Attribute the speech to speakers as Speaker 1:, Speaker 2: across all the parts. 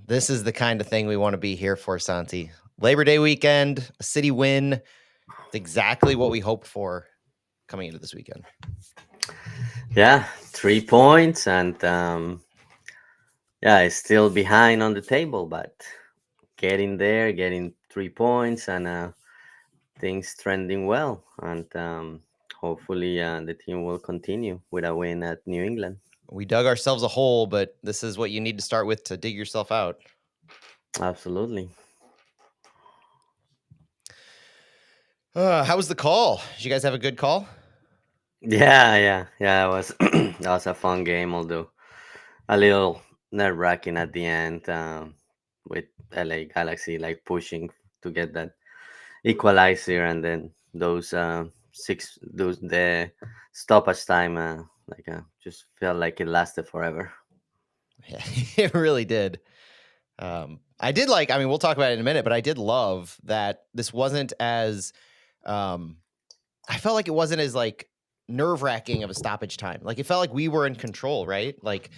Speaker 1: This is the kind of thing we want to be here for, Santi. Labor Day weekend, a city win. It's exactly what we hoped for coming into this weekend.
Speaker 2: Yeah, 3 points, and yeah, it's still behind on the table, but getting there, getting 3 points, and things trending well, and hopefully the team will continue with a win at New England.
Speaker 1: We dug ourselves a hole, but this is what you need to start with to dig yourself out.
Speaker 2: Absolutely.
Speaker 1: How was the call? Did you guys have a good call?
Speaker 2: Yeah. It was that was a fun game, although a little nerve wracking at the end, with LA Galaxy like pushing to get that equalizer, and then those the stoppage time, just felt like it lasted forever.
Speaker 1: Yeah, it really did. I did like, I mean, we'll talk about it in a minute, but I did love that this wasn't as, I felt like it wasn't as like nerve wracking of a stoppage time. Like it felt like we were in control, right? Like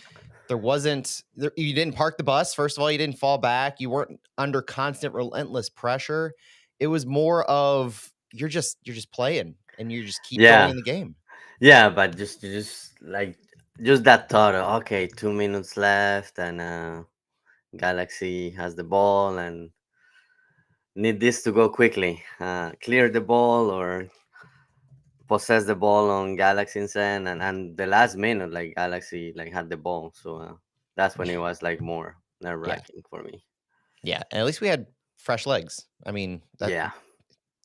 Speaker 1: you didn't park the bus. First of all, you didn't fall back. You weren't under constant, relentless pressure. It was more of you're just playing and you just keep going
Speaker 2: Yeah,
Speaker 1: in the game.
Speaker 2: yeah, but just that thought of, okay, 2 minutes left, and Galaxy has the ball and need this to go quickly, clear the ball or possess the ball on Galaxy's end, and the last minute, like Galaxy like had the ball, so that's when it was like more nerve
Speaker 1: Yeah.
Speaker 2: wracking for me.
Speaker 1: Yeah. And at least we had fresh legs. I mean, that
Speaker 2: Yeah,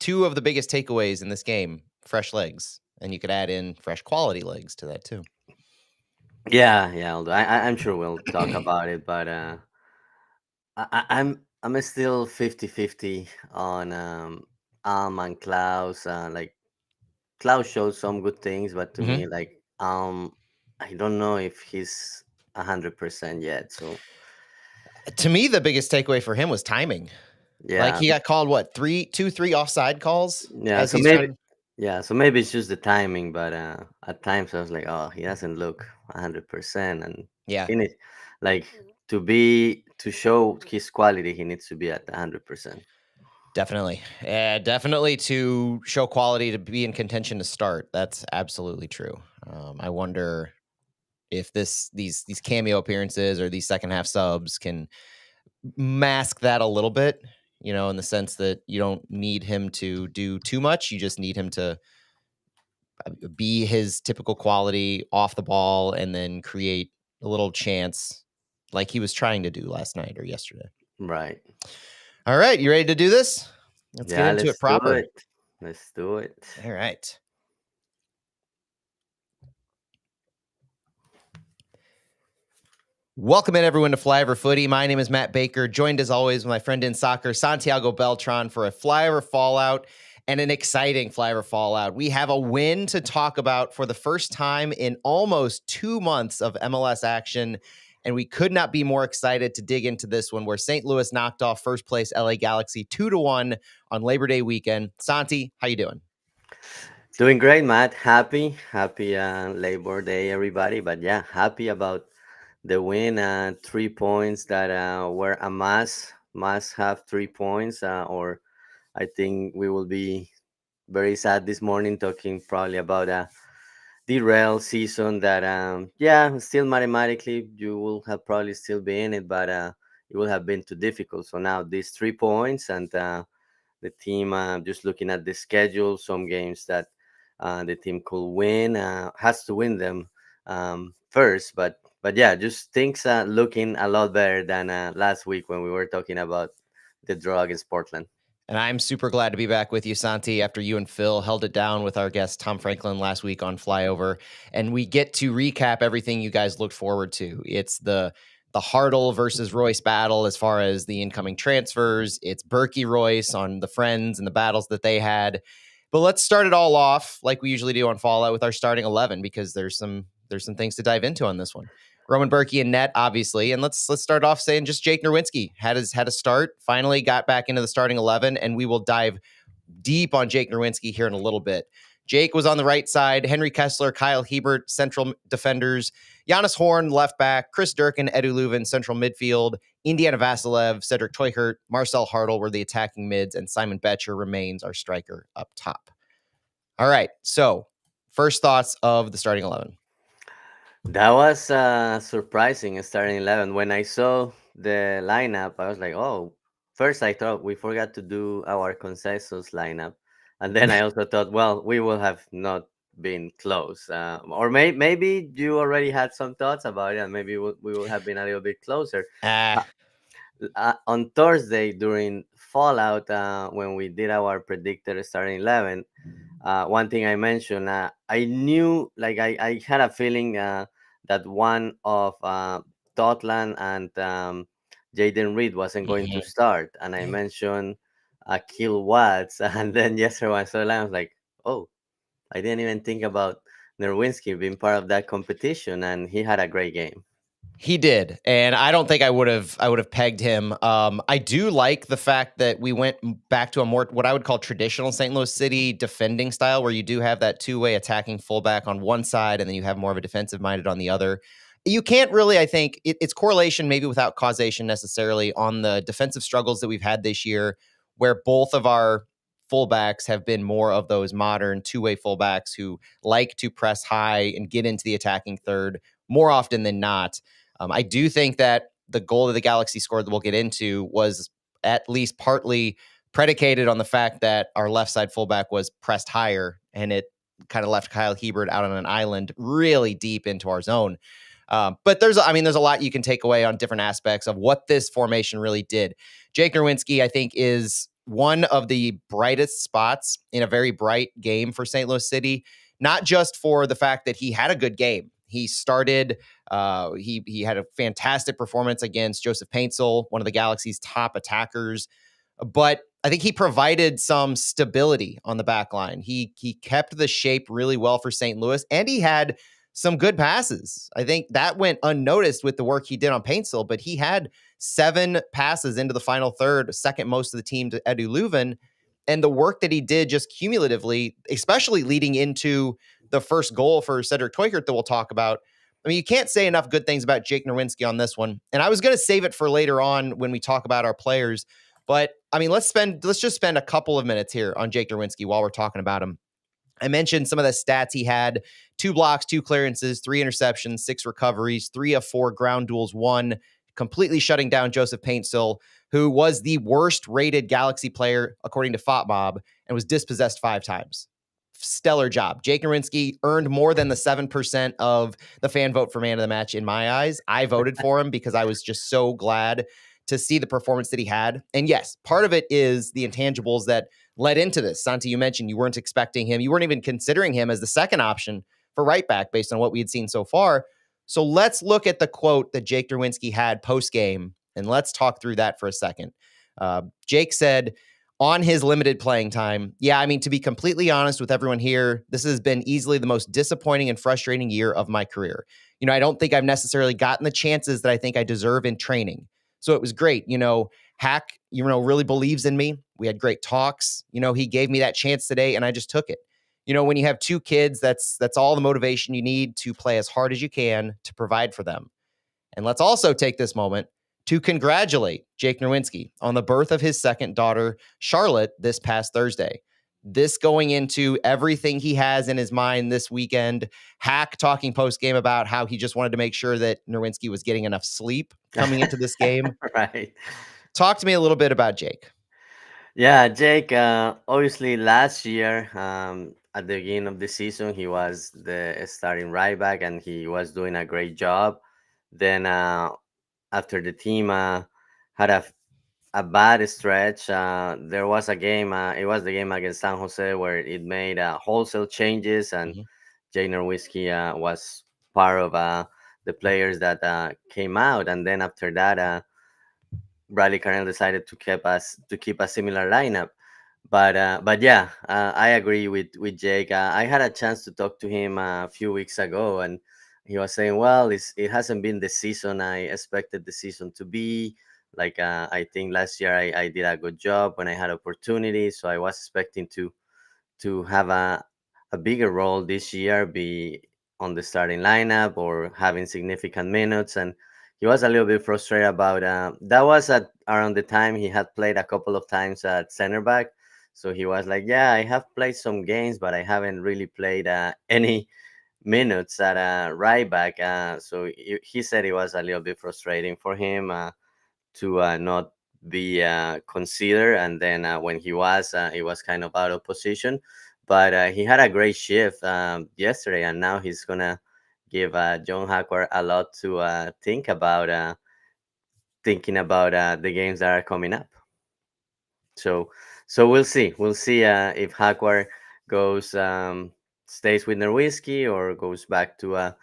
Speaker 1: two of the biggest takeaways in this game, fresh legs. And you could add in fresh quality legs to that too.
Speaker 2: yeah. Although I'm sure we'll talk about it, but I'm still 50-50 on and Klaus. Like Klaus showed some good things, but to
Speaker 1: Hmm.
Speaker 2: me, like I don't know if he's 100% yet. So
Speaker 1: To me, the biggest takeaway for him was timing. Like
Speaker 2: yeah,
Speaker 1: he got called what, three offside calls
Speaker 2: yeah.
Speaker 1: as
Speaker 2: So
Speaker 1: he's
Speaker 2: maybe
Speaker 1: trying.
Speaker 2: yeah, so maybe it's just the timing, but at times I was like, oh, he doesn't look 100%, and
Speaker 1: Yeah,
Speaker 2: he needs like to show his quality, he needs to be at 100%.
Speaker 1: definitely. Yeah, definitely to show quality to be in contention to start. That's absolutely true. I wonder if these cameo appearances or these second half subs can mask that a little bit, in the sense that you don't need him to do too much. You just need him to be his typical quality off the ball and then create a little chance like he was trying to do last night or yesterday.
Speaker 2: Right.
Speaker 1: All right, you ready to do this? Let's get
Speaker 2: Yeah,
Speaker 1: into it
Speaker 2: let's do
Speaker 1: proper.
Speaker 2: it. Let's do it.
Speaker 1: All right. Welcome in everyone to Flyover Footy. My name is Matt Baker, joined as always with my friend in soccer, Santiago Beltran, for a Flyover Fallout and an exciting Flyover Fallout. We have a win to talk about for the first time in almost 2 months of MLS action, and we could not be more excited to dig into this one, where St. Louis knocked off first place LA Galaxy 2-1 on Labor Day weekend. Santi, how you doing?
Speaker 2: Doing great, Matt. Happy Labor Day, everybody. But yeah, happy about the win. 3 points that were a must have 3 points, or I think we will be very sad this morning talking probably about a derailed season that, yeah, still mathematically you will have probably still be in it, but it will have been too difficult. So now these 3 points, and the team, just looking at the schedule, some games that the team could win, has to win them first. But yeah, just things looking a lot better than last week when we were talking about the draw against Portland.
Speaker 1: And I'm super glad to be back with you, Santi, after you and Phil held it down with our guest, Tom Franklin, last week on Flyover. And we get to recap everything you guys looked forward to. It's the Hartle versus Royce battle as far as the incoming transfers. It's Bürki Royce on the friends and the battles that they had. But let's start it all off like we usually do on Fallout with our starting 11, because there's some things to dive into on this one. Roman Bürki and net, obviously, and let's start off saying just Jake Nerwinski had a start. Finally, got back into the starting 11, and we will dive deep on Jake Nerwinski here in a little bit. Jake was on the right side. Henry Kessler, Kyle Hebert, central defenders. Giannis Horn, left back. Chris Durkin, Edu Leuven, central midfield. Indiana Vasilev, Cedric Teuchert, Marcel Hartl were the attacking mids, and Simon Betcher remains our striker up top. All right, so first thoughts of the starting 11.
Speaker 2: That was surprising starting 11. When I saw the lineup, I was like, oh, first I thought we forgot to do our consensus lineup. And then I also thought, well, we will have not been close. Or maybe you already had some thoughts about it, and maybe we will have been a little bit closer. Uh, on Thursday during Fallout, when we did our predicted starting 11, one thing I mentioned, I knew, like I had a feeling that one of Totland and Jaden Reed wasn't going to start, and I mentioned Kill Watts, and then yesterday when I saw the line, I was like, oh, I didn't even think about Nerwinski being part of that competition, and he had a great game.
Speaker 1: He did, and I don't think I would have pegged him. I do like the fact that we went back to a more what I would call traditional St. Louis City defending style, where you do have that two-way attacking fullback on one side, and then you have more of a defensive minded on the other. You can't really, I think, it's correlation maybe without causation necessarily on the defensive struggles that we've had this year, where both of our fullbacks have been more of those modern two-way fullbacks who like to press high and get into the attacking third more often than not. I do think that the goal that the Galaxy scored that we'll get into was at least partly predicated on the fact that our left side fullback was pressed higher, and it kind of left Kyle Hebert out on an island really deep into our zone. But there's a lot you can take away on different aspects of what this formation really did. Jake Nerwinski, I think, is one of the brightest spots in a very bright game for St. Louis City, not just for the fact that he had a good game. He started. He had a fantastic performance against Joseph Paintsil, one of the Galaxy's top attackers. But I think he provided some stability on the back line. He kept the shape really well for St. Louis, and he had some good passes. I think that went unnoticed with the work he did on Paintsil, but he had 7 passes into the final third, second most of the team to Edu Leuven. And the work that he did just cumulatively, especially leading into the first goal for Cedric Teuchert that we'll talk about. I mean, you can't say enough good things about Jake Nerwinski on this one. And I was going to save it for later on when we talk about our players. But I mean, let's just spend a couple of minutes here on Jake Nerwinski while we're talking about him. I mentioned some of the stats he had: 2 blocks, 2 clearances, 3 interceptions, 6 recoveries, 3 of 4 ground duels won, completely shutting down Joseph Paintsil, who was the worst rated Galaxy player according to FotMob and was dispossessed 5 times. Stellar job. Jake Nerwinski earned more than the 7% of the fan vote for man of the match in my eyes. I voted for him because I was just so glad to see the performance that he had. And yes, part of it is the intangibles that led into this. Santi, you mentioned you weren't expecting him. You weren't even considering him as the second option for right back based on what we had seen so far. So let's look at the quote that Jake Nerwinski had post-game, and let's talk through that for a second. Jake said on his limited playing time, yeah, I mean, to be completely honest with everyone here, this has been easily the most disappointing and frustrating year of my career. I don't think I've necessarily gotten the chances that I think I deserve in training. So it was great. Hack, really believes in me. We had great talks. He gave me that chance today and I just took it. When you have 2 kids, that's all the motivation you need to play as hard as you can to provide for them. And let's also take this moment to congratulate Jake Nerwinski on the birth of his second daughter, Charlotte, this past Thursday. This going into everything he has in his mind this weekend. Hack talking post-game about how he just wanted to make sure that Nerwinski was getting enough sleep coming into this game.
Speaker 2: Right.
Speaker 1: Talk to me a little bit about Jake.
Speaker 2: Yeah, Jake, obviously last year, at the beginning of the season, he was the starting right back and he was doing a great job. Then, after the team had a bad stretch, there was a game, it was the game against San Jose where it made wholesale changes, and Jake Nerwinski was part of the players that came out. And then after that, Bradley Carnell decided to keep a similar lineup. But yeah, I agree with Jake. I had a chance to talk to him a few weeks ago, and he was saying, "Well, it hasn't been the season I expected the season to be. Like, I think last year I did a good job when I had opportunities, so I was expecting to have a bigger role this year, be on the starting lineup or having significant minutes. And he was a little bit frustrated about that. Was at around the time he had played a couple of times at center back. So he was like, "Yeah, I have played some games, but I haven't really played any minutes at right back." So he said it was a little bit frustrating for him. To not be considered. And then when he was kind of out of position. But he had a great shift yesterday, and now he's gonna give John Hackworth a lot to think about, thinking about the games that are coming up. So, so we'll see. We'll see if Hackworth goes stays with Nerwinski or goes back to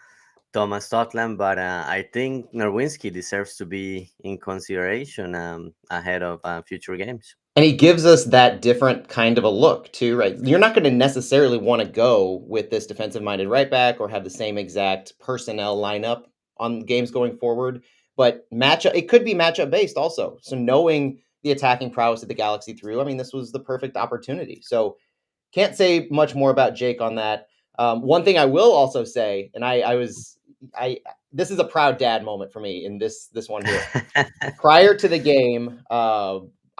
Speaker 2: Thomas Totland, but I think Nerwinski deserves to be in consideration ahead of future games.
Speaker 1: And he gives us that different kind of a look too, right? You're not going to necessarily want to go with this defensive-minded right back or have the same exact personnel lineup on games going forward, but matchup it could be matchup based also. So knowing the attacking prowess that the Galaxy threw, I mean, this was the perfect opportunity. So can't say much more about Jake on that. One thing I will also say, and I this is a proud dad moment for me in this one here. Prior to the game,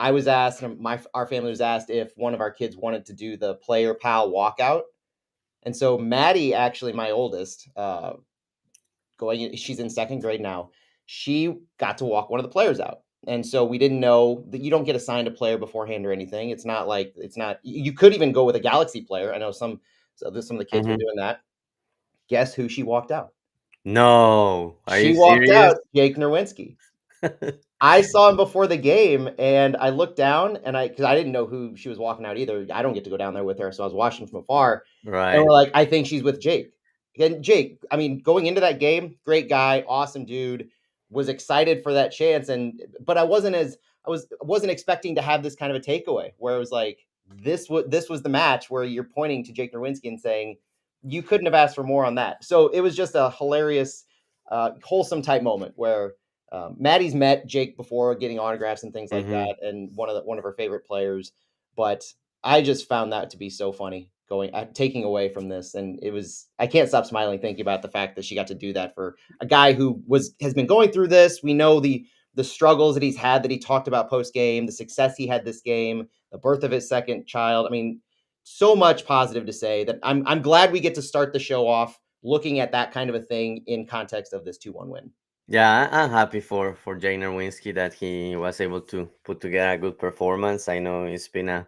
Speaker 1: I was asked, our family was asked if one of our kids wanted to do the player pal walkout, and so Maddie, actually my oldest, she's in second grade now. She got to walk one of the players out, and so we didn't know that you don't get assigned a player beforehand or anything. It's not like it's not. You could even go with a Galaxy player. I know some of the kids were
Speaker 2: Mhm.
Speaker 1: doing that. Guess who she walked out?
Speaker 2: No, are
Speaker 1: She
Speaker 2: you
Speaker 1: walked
Speaker 2: serious?
Speaker 1: out Jake Nerwinski. I saw him before the game, and I looked down, and because I didn't know who she was walking out either. I don't get to go down there with her, so I was watching from afar, and we're
Speaker 2: Right.
Speaker 1: like, "I think she's with Jake." And Jake, I mean, going into that game, great guy, awesome dude, was excited for that chance, but I wasn't expecting to have this kind of a takeaway where it was like this was the match where you're pointing to Jake Nerwinski and saying you couldn't have asked for more on that. So it was just a hilarious, wholesome type moment where Maddie's met Jake before, getting autographs and things like
Speaker 2: Hmm.
Speaker 1: that, and one of her favorite players. But I just found that to be so funny, going taking away from this, and I can't stop smiling thinking about the fact that she got to do that for a guy who has been going through this. We know the struggles that he's had, that he talked about post game, the success he had this game, the birth of his second child. I mean, so much positive to say that I'm glad we get to start the show off looking at that kind of a thing in context of this 2-1 win.
Speaker 2: Yeah, I'm happy for Jay Nerwinski that he was able to put together a good performance. I know it's been a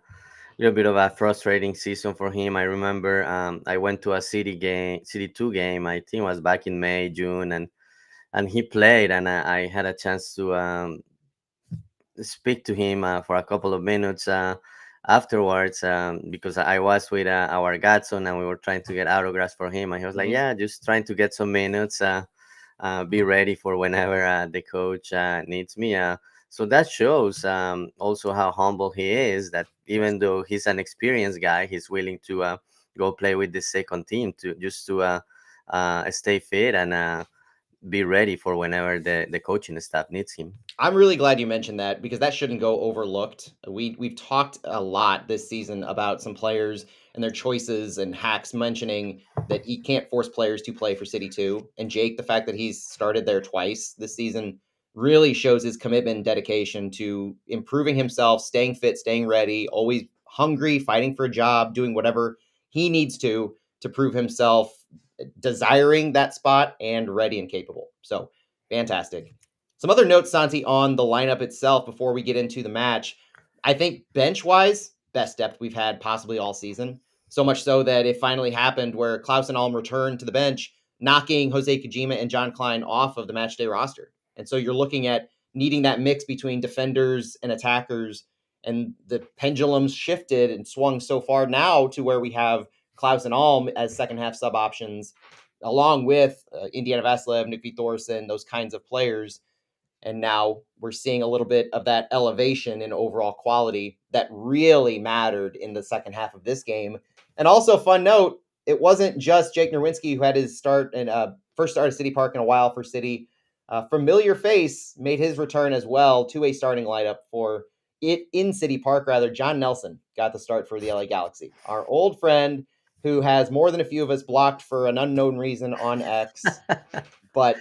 Speaker 2: little bit of a frustrating season for him. I remember I went to a City 2 game. I think it was back in May, June, and he played, and I had a chance to speak to him for a couple of minutes afterwards, because I was with our godson and we were trying to get autographs for him. And he was like,
Speaker 1: Mhm.
Speaker 2: "Yeah, just trying to get some minutes, be ready for whenever the coach needs me." So that shows also how humble he is, that
Speaker 1: Yes.
Speaker 2: even though he's an experienced guy, he's willing to go play with the second team to just to stay fit and be ready for whenever the coaching staff needs him.
Speaker 1: I'm really glad you mentioned that because that shouldn't go overlooked. We've talked a lot this season about some players and their choices, and Hacks mentioning that he can't force players to play for City 2. And Jake, the fact that he's started there twice this season really shows his commitment and dedication to improving himself, staying fit, staying ready, always hungry, fighting for a job, doing whatever he needs to prove himself, desiring that spot and ready and capable. So fantastic. Some other notes, Santi, on the lineup itself before we get into the match. I think bench wise, best depth we've had possibly all season. So much so that it finally happened where Klaus and Alm returned to the bench, knocking Jose Kojima and John Klein off of the matchday roster. And so you're looking at needing that mix between defenders and attackers. And the pendulums shifted and swung so far now to where we have Klaus and Alm as second half sub options, along with Indiana Vaslev, Nicky Thorson, those kinds of players. And now we're seeing a little bit of that elevation in overall quality that really mattered in the second half of this game. And also, fun note, it wasn't just Jake Nerwinski who had his start and first start at City Park in a while for City. Familiar face made his return as well to a starting lineup for it in City Park. Rather, John Nelson got the start for the LA Galaxy. Our old friend who has more than a few of us blocked for an unknown reason on X. But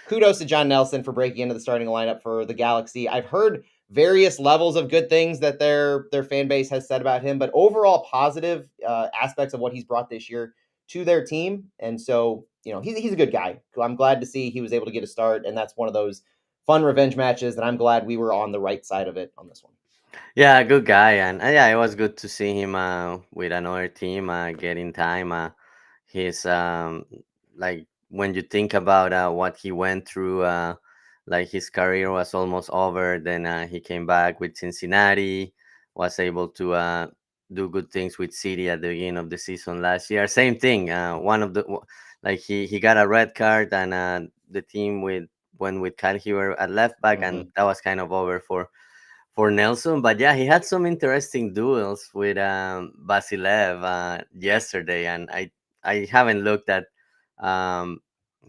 Speaker 1: kudos to John Nelson for breaking into the starting lineup for the Galaxy. I've heard various levels of good things that their fan base has said about him, but overall positive aspects of what he's brought this year to their team. And so, he's a good guy. I'm glad to see he was able to get a start, and that's one of those fun revenge matches that I'm glad we were on the right side of it on this one.
Speaker 2: Yeah, good guy, and yeah, it was good to see him with another team getting time. He's like when you think about what he went through, like his career was almost over. Then he came back with Cincinnati, was able to do good things with City at the beginning of the season last year. Same thing. Like he got a red card, and the team went with Kyle Hiver at left back,
Speaker 1: Mm-hmm.
Speaker 2: and that was kind of over for Nelson. But yeah, he had some interesting duels with Basilev yesterday, and I haven't looked at um,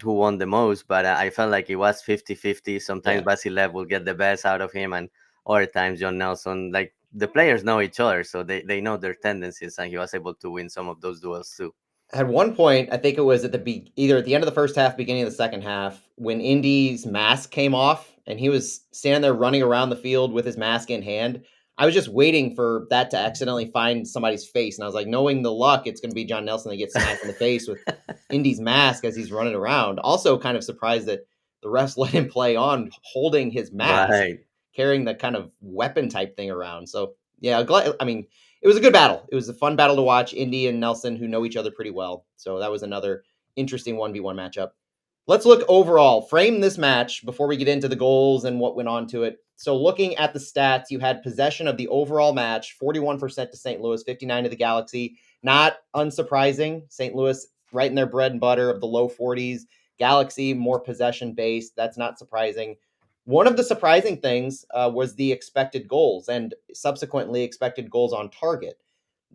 Speaker 2: who won the most, but I felt like it was 50-50. Sometimes
Speaker 1: Yeah.
Speaker 2: Basilev will get the best out of him, and other times John Nelson. Like the players know each other, so they know their tendencies, and he was able to win some of those duels too.
Speaker 1: At one point, I think it was either at the end of the first half, beginning of the second half, when Indy's mask came off and he was standing there running around the field with his mask in hand. I was just waiting for that to accidentally find somebody's face, and I was like, knowing the luck, it's going to be John Nelson that gets smacked in the face with Indy's mask as he's running around. Also, kind of surprised that the refs let him play on holding his mask,
Speaker 2: Right.
Speaker 1: carrying that kind of weapon type thing around. So yeah, glad. I mean, it was a good battle. It was a fun battle to watch. Indy and Nelson, who know each other pretty well. So that was another interesting 1v1 matchup. Let's look overall, frame this match before we get into the goals and what went on to it. So looking at the stats, you had possession of the overall match, 41% to St. Louis, 59 to the Galaxy. Not unsurprising. St. Louis right in their bread and butter of the low 40s. Galaxy more possession based. That's not surprising. One of the surprising things was the expected goals and subsequently expected goals on target.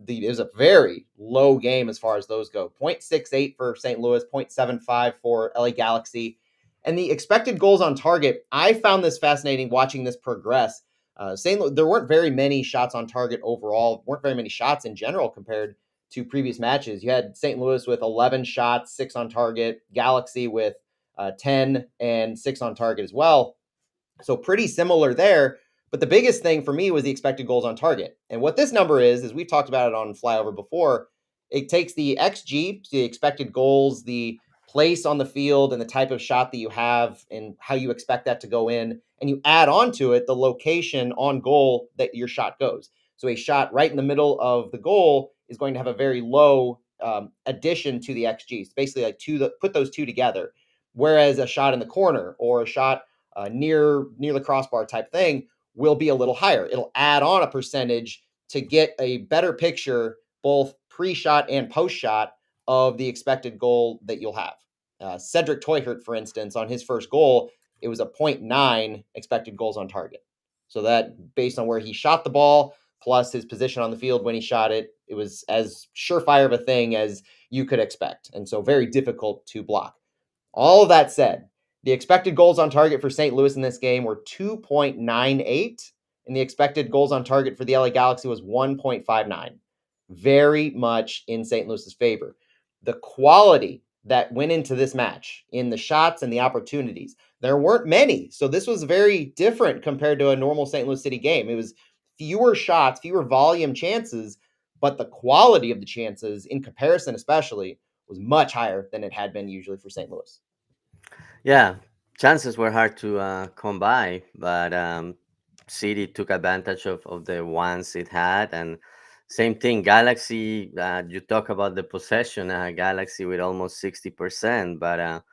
Speaker 1: It was a very low game as far as those go. 0.68 for St. Louis, 0.75 for LA Galaxy. And the expected goals on target, I found this fascinating watching this progress. St. Louis, there weren't very many shots on target overall, weren't very many shots in general compared to previous matches. You had St. Louis with 11 shots, 6 on target, Galaxy with 10 and 6 on target as well. So pretty similar there. But the biggest thing for me was the expected goals on target. And what this number is we've talked about it on Flyover before. It takes the XG, the expected goals, the place on the field, and the type of shot that you have and how you expect that to go in. And you add on to it the location on goal that your shot goes. So a shot right in the middle of the goal is going to have a very low addition to the XG. It's basically like put those two together. Whereas a shot in the corner or a shot near the crossbar type thing will be a little higher. It'll add on a percentage to get a better picture, both pre-shot and post-shot, of the expected goal that you'll have. Cedric Teuchert, for instance, on his first goal, it was a 0.9 expected goals on target. So that, based on where he shot the ball, plus his position on the field when he shot it, it was as surefire of a thing as you could expect. And so very difficult to block. All of that said, the expected goals on target for St. Louis in this game were 2.98, and the expected goals on target for the LA Galaxy was 1.59. Very much in St. Louis's favor. The quality that went into this match in the shots and the opportunities, there weren't many. So this was very different compared to a normal St. Louis City game. It was fewer shots, fewer volume chances, but the quality of the chances in comparison, especially, was much higher than it had been usually for St. Louis.
Speaker 2: Yeah, chances were hard to come by, but City took advantage of the ones it had, and same thing. Galaxy, you talk about the possession, Galaxy with almost 60%, but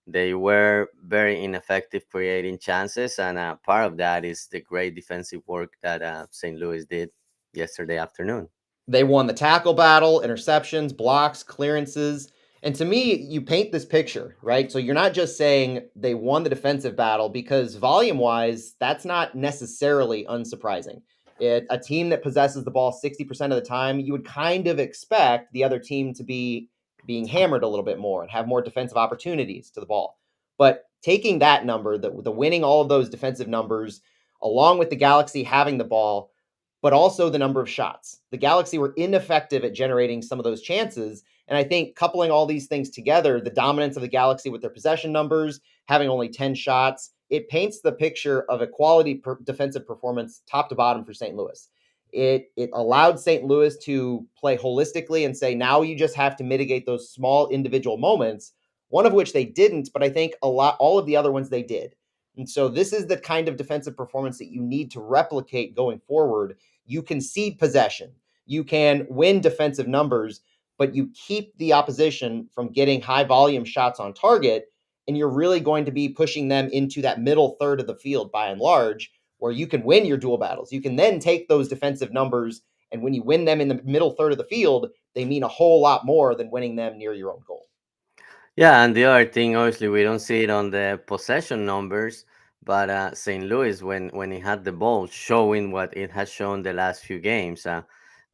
Speaker 2: they were very ineffective creating chances, and part of that is the great defensive work that St. Louis did yesterday afternoon.
Speaker 1: They won the tackle battle, interceptions, blocks, clearances. And to me, you paint this picture, right? So you're not just saying they won the defensive battle because volume wise, that's not necessarily unsurprising. A team that possesses the ball 60% of the time, you would kind of expect the other team to be being hammered a little bit more and have more defensive opportunities to the ball. But taking that number, the winning all of those defensive numbers, along with the Galaxy having the ball, but also the number of shots. The Galaxy were ineffective at generating some of those chances. And I think coupling all these things together, the dominance of the Galaxy with their possession numbers, having only 10 shots, it paints the picture of a quality defensive performance top to bottom for St. Louis. It allowed St. Louis to play holistically and say, now you just have to mitigate those small individual moments, one of which they didn't, but I think all of the other ones they did. And so this is the kind of defensive performance that you need to replicate going forward. You concede possession, you can win defensive numbers, but you keep the opposition from getting high volume shots on target, and you're really going to be pushing them into that middle third of the field by and large, where you can win your dual battles. You can then take those defensive numbers, and when you win them in the middle third of the field, they mean a whole lot more than winning them near your own goal.
Speaker 2: Yeah, and the other thing, obviously, we don't see it on the possession numbers, but St. Louis, when it had the ball, showing what it has shown the last few games,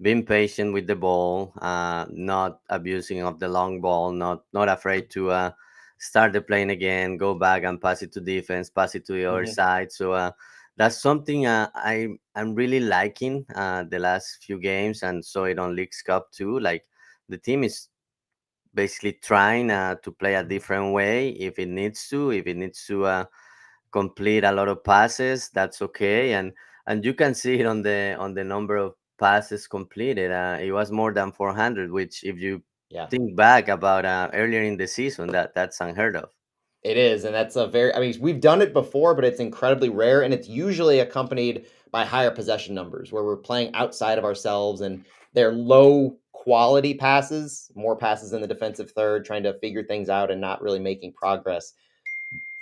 Speaker 2: being patient with the ball, not abusing of the long ball, not afraid to start the playing again, go back and pass it to defense, pass it to the other
Speaker 1: Mm-hmm.
Speaker 2: side. So that's something I'm really liking the last few games, and so it on Leagues Cup too. Like the team is basically trying to play a different way if it needs to complete a lot of passes, that's okay. And you can see it on the number of passes completed. It was more than 400, which if you
Speaker 1: Yeah.
Speaker 2: think back about earlier in the season, that's unheard of.
Speaker 1: It is, and that's a very I mean, we've done it before, but it's incredibly rare, and it's usually accompanied by higher possession numbers where we're playing outside of ourselves and they're low quality passes, more passes in the defensive third, trying to figure things out and not really making progress.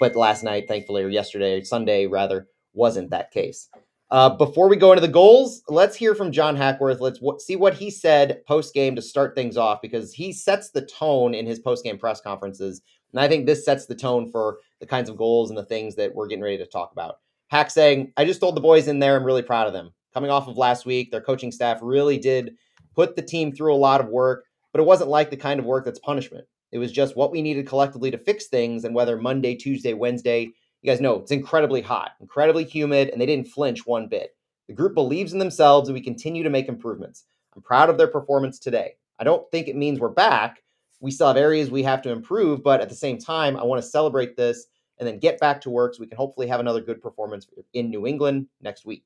Speaker 1: But last night, thankfully, or yesterday, Sunday rather, wasn't that case. Before we go into the goals, let's hear from John Hackworth. Let's see what he said post game to start things off, because he sets the tone in his post game press conferences. And I think this sets the tone for the kinds of goals and the things that we're getting ready to talk about. Hack saying, I just told the boys in there I'm really proud of them. Coming off of last week, their coaching staff really did put the team through a lot of work, but it wasn't like the kind of work that's punishment. It was just what we needed collectively to fix things. And whether Monday, Tuesday, Wednesday, you guys know it's incredibly hot, incredibly humid, and they didn't flinch one bit. The group believes in themselves and we continue to make improvements. I'm proud of their performance today. I don't think it means we're back. We still have areas we have to improve, but at the same time, I want to celebrate this and then get back to work so we can hopefully have another good performance in New England next week.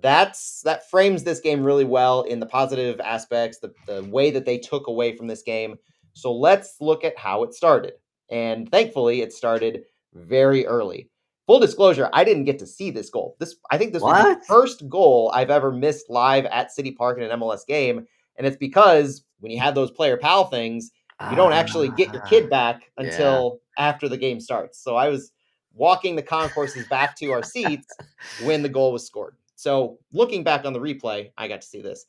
Speaker 1: That frames this game really well in the positive aspects, the way that they took away from this game. So let's look at how it started. And thankfully, it started very early. Full disclosure, I didn't get to see this goal. I think this was the
Speaker 2: What?
Speaker 1: first goal I've ever missed live at City Park in an MLS game. And it's because when you have those player pal things, you don't actually get your kid
Speaker 2: Ah,
Speaker 1: back
Speaker 2: yeah.
Speaker 1: until after the game starts. So I was walking the concourses back to our seats when the goal was scored. So looking back on the replay, I got to see this.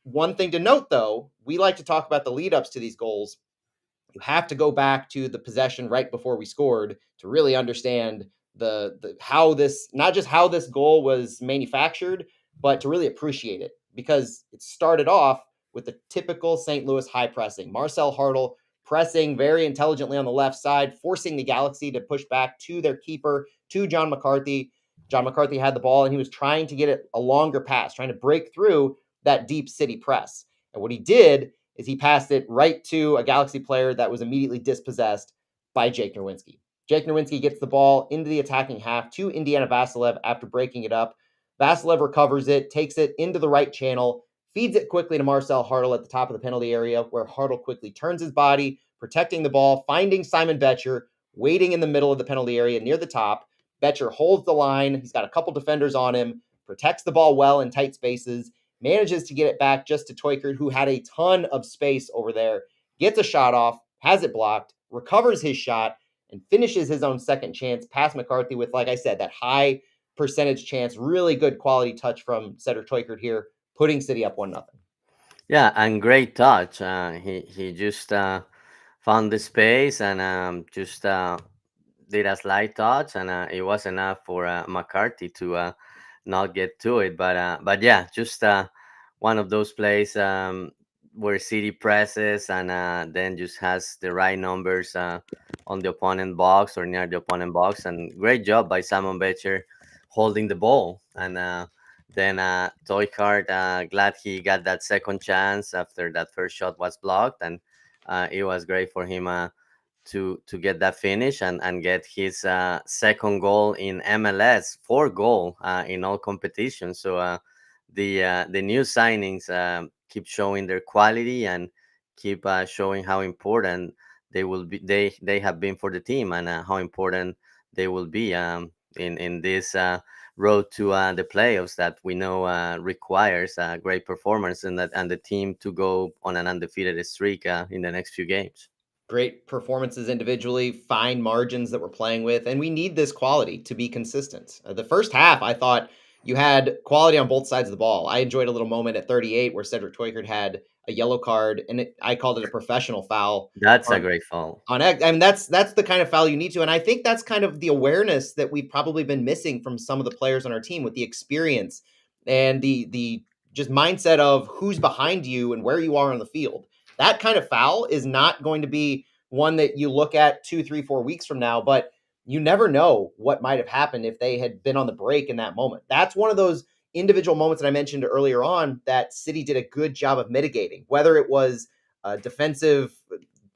Speaker 1: One thing to note, though, we like to talk about the lead ups to these goals. You have to go back to the possession right before we scored to really understand the how this, not just how this goal was manufactured, but to really appreciate it, because it started off with the typical St. Louis high pressing. Marcel Hartl pressing very intelligently on the left side, forcing the Galaxy to push back to their keeper, to John McCarthy. John McCarthy had the ball and he was trying to get it a longer pass, trying to break through that deep City press. And what he did is he passed it right to a Galaxy player that was immediately dispossessed by Jake Nerwinski. Jake Nerwinski gets the ball into the attacking half to Indiana Vasilev after breaking it up. Vasilev recovers it, takes it into the right channel, feeds it quickly to Marcel Hartl at the top of the penalty area, where Hartl quickly turns his body, protecting the ball, finding Simon Betcher, waiting in the middle of the penalty area near the top. Betcher holds the line. He's got a couple defenders on him, protects the ball well in tight spaces, manages to get it back just to Toykert, who had a ton of space over there, gets a shot off, has it blocked, recovers his shot, and finishes his own second chance past McCarthy with, like I said, that high percentage chance, really good quality touch from Cedric Toykert here, putting City up 1-0.
Speaker 2: Yeah, and great touch. He just found the space and just did a slight touch, and it was enough for McCarthy to not get to it. But yeah, just one of those plays where City presses and then just has the right numbers on the opponent box or near the opponent box, and great job by Simon Betcher holding the ball and Then Toykart, glad he got that second chance after that first shot was blocked, and it was great for him to get that finish and get his second goal in MLS, four goal in all competitions. So the new signings keep showing their quality and keep showing how important they will be. They have been for the team and how important they will be in this road to the playoffs that we know requires great performance and the team to go on an undefeated streak in the next few games.
Speaker 1: Great performances individually, fine margins that we're playing with, and we need this quality to be consistent. The first half, I thought you had quality on both sides of the ball. I enjoyed a little moment at 38 where Cedric Toykert had a yellow card, and I called it a professional foul
Speaker 2: That's a
Speaker 1: on
Speaker 2: great fall.
Speaker 1: I mean, that's the kind of foul you need to, and I think that's kind of the awareness that we've probably been missing from some of the players on our team with the experience and the just mindset of who's behind you and where you are on the field. That kind of foul is not going to be one that you look at 2, 3, 4 weeks from now, but you never know what might have happened if they had been on the break in that moment. That's one of those individual moments that I mentioned earlier on that City did a good job of mitigating, whether it was a defensive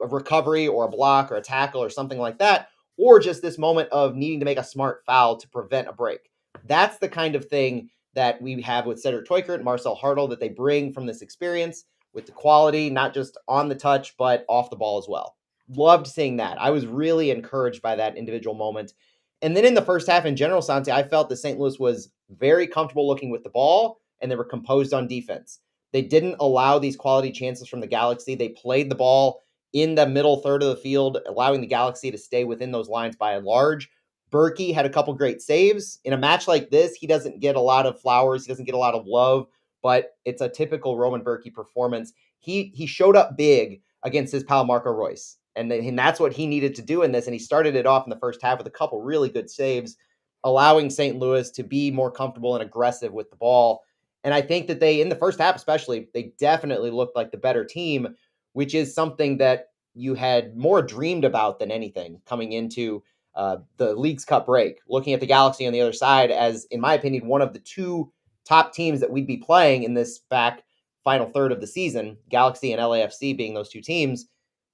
Speaker 1: a recovery or a block or a tackle or something like that, or just this moment of needing to make a smart foul to prevent a break. That's the kind of thing that we have with Cedric Toykert and Marcel Hartl that they bring from this experience with the quality, not just on the touch, but off the ball as well. Loved seeing that. I was really encouraged by that individual moment. And then in the first half in general, Santi, I felt that St. Louis was very comfortable looking with the ball and they were composed on defense. They didn't allow these quality chances from the Galaxy. They played the ball in the middle third of the field, allowing the Galaxy to stay within those lines by and large. Bürki had a couple great saves. In a match like this, he doesn't get a lot of flowers. He doesn't get a lot of love, but it's a typical Roman Bürki performance. He showed up big against his pal Marco Reus, and that's what he needed to do in this. And he started it off in the first half with a couple really good saves, allowing St. Louis to be more comfortable and aggressive with the ball. And I think that they, in the first half especially, they definitely looked like the better team, which is something that you had more dreamed about than anything coming into the League's Cup break. Looking at the Galaxy on the other side as, in my opinion, one of the two top teams that we'd be playing in this back final third of the season, Galaxy and LAFC being those two teams,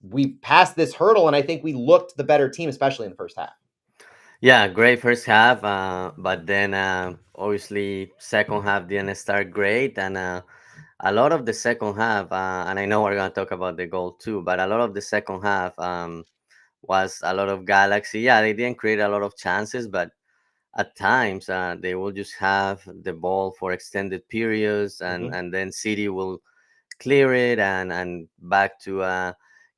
Speaker 1: we passed this hurdle, and I think we looked the better team, especially in the first half.
Speaker 2: Yeah, great first half, but then obviously second half didn't start great, and a lot of the second half, and I know we're gonna talk about the goal too, but a lot of the second half was a lot of Galaxy. Yeah, they didn't create a lot of chances, but at times they will just have the ball for extended periods,
Speaker 1: Mm-hmm.
Speaker 2: and then City will clear it and back to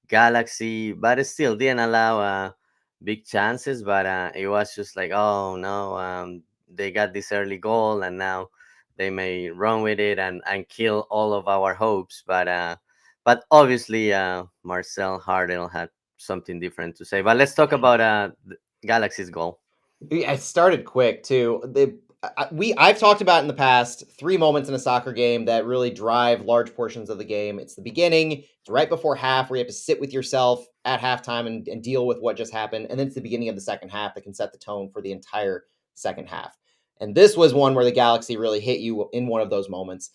Speaker 2: Galaxy, but it still didn't allow big chances. But it was just like, oh no, they got this early goal, and now they may run with it and kill all of our hopes. But obviously, Marcel Hardel had something different to say. But let's talk about Galaxy's goal.
Speaker 1: Yeah, it started quick too. I've talked about in the past 3 moments in a soccer game that really drive large portions of the game. It's the beginning, it's right before half where you have to sit with yourself at halftime and deal with what just happened, and then it's the beginning of the second half that can set the tone for the entire second half. And this was one where the Galaxy really hit you in one of those moments,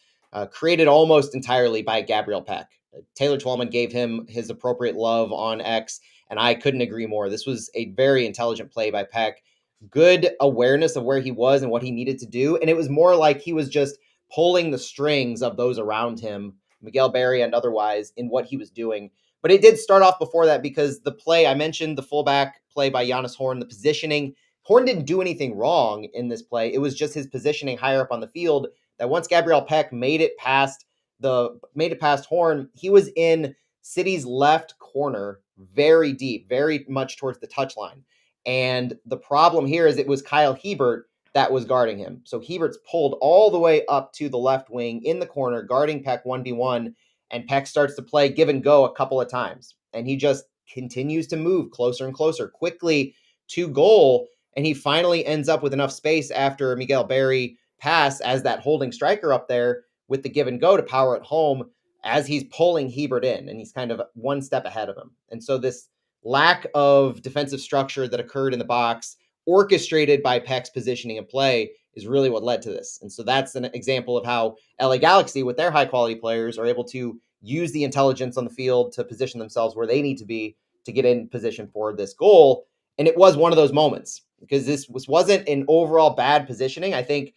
Speaker 1: created almost entirely by Gabriel Peck. Taylor Twellman gave him his appropriate love on X, and I couldn't agree more. This was a very intelligent play by Peck, good awareness of where he was and what he needed to do. And it was more like he was just pulling the strings of those around him, Miguel Berry and otherwise, in what he was doing. But it did start off before that because the play, I mentioned the fullback play by Giannis Horn, the positioning. Horn didn't do anything wrong in this play. It was just his positioning higher up on the field that once Gabriel Peck made it past Horn, he was in City's left corner, very deep, very much towards the touchline. And the problem here is it was Kyle Hebert that was guarding him. So Hebert's pulled all the way up to the left wing in the corner, guarding Peck 1v1. And Peck starts to play give and go a couple of times. And he just continues to move closer and closer quickly to goal. And he finally ends up with enough space after Miguel Berry pass as that holding striker up there with the give and go to power it home as he's pulling Hebert in. And he's kind of one step ahead of him. And so this lack of defensive structure that occurred in the box, orchestrated by Peck's positioning and play, is really what led to this. And so that's an example of how LA Galaxy, with their high quality players, are able to use the intelligence on the field to position themselves where they need to be to get in position for this goal. And it was one of those moments because wasn't an overall bad positioning. I think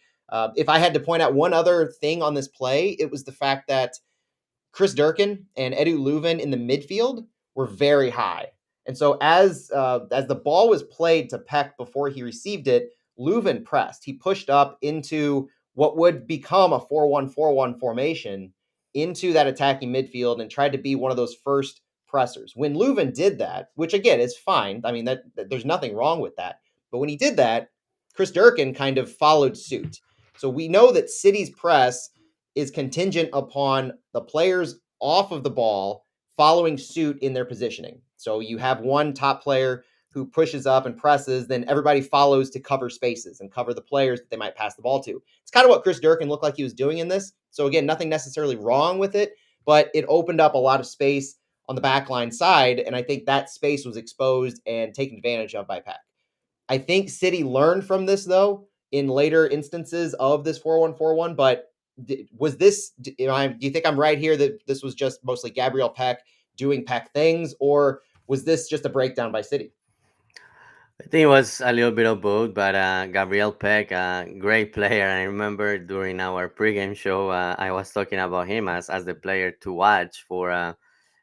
Speaker 1: if I had to point out one other thing on this play, it was the fact that Chris Durkin and Edu Leuven in the midfield were very high. And so as the ball was played to Peck before he received it, Leuven pressed. He pushed up into what would become a 4-1-4-1 formation into that attacking midfield and tried to be one of those first pressers. When Leuven did that, which again is fine, I mean that there's nothing wrong with that. But when he did that, Chris Durkin kind of followed suit. So we know that City's press is contingent upon the players off of the ball following suit in their positioning. So you have one top player who pushes up and presses, then everybody follows to cover spaces and cover the players that they might pass the ball to. It's kind of what Chris Durkin looked like he was doing in this. So again, nothing necessarily wrong with it, but it opened up a lot of space on the backline side, and I think that space was exposed and taken advantage of by Peck. I think City learned from this though in later instances of this 4-1-4-1, but was this do you think I'm right here that this was just mostly Gabriel Peck doing Peck things, or was this just a breakdown by City?
Speaker 2: I think it was a little bit of both, but Gabriel Peck, great player. I remember during our pregame show, I was talking about him as the player to watch for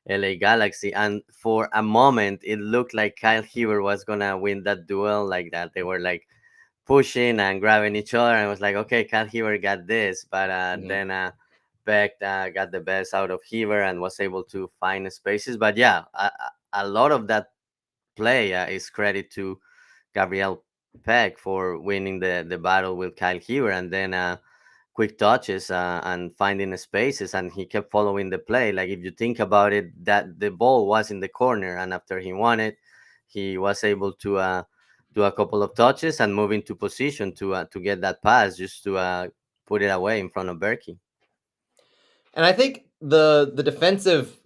Speaker 2: LA Galaxy, and for a moment, it looked like Kyle Heber was gonna win that duel, like that. They were like pushing and grabbing each other, and I was like, okay, Kyle Heber got this, but
Speaker 1: Mhm.
Speaker 2: then Peck got the best out of Heber and was able to find spaces. But yeah, a lot of that play is credit to Gabriel Peck for winning the battle with Kyle Hewer, and then quick touches and finding the spaces, and he kept following the play. Like if you think about it, that the ball was in the corner, and after he won it, he was able to do a couple of touches and move into position to get that pass, just to put it away in front of Bürki.
Speaker 1: And I think the defensive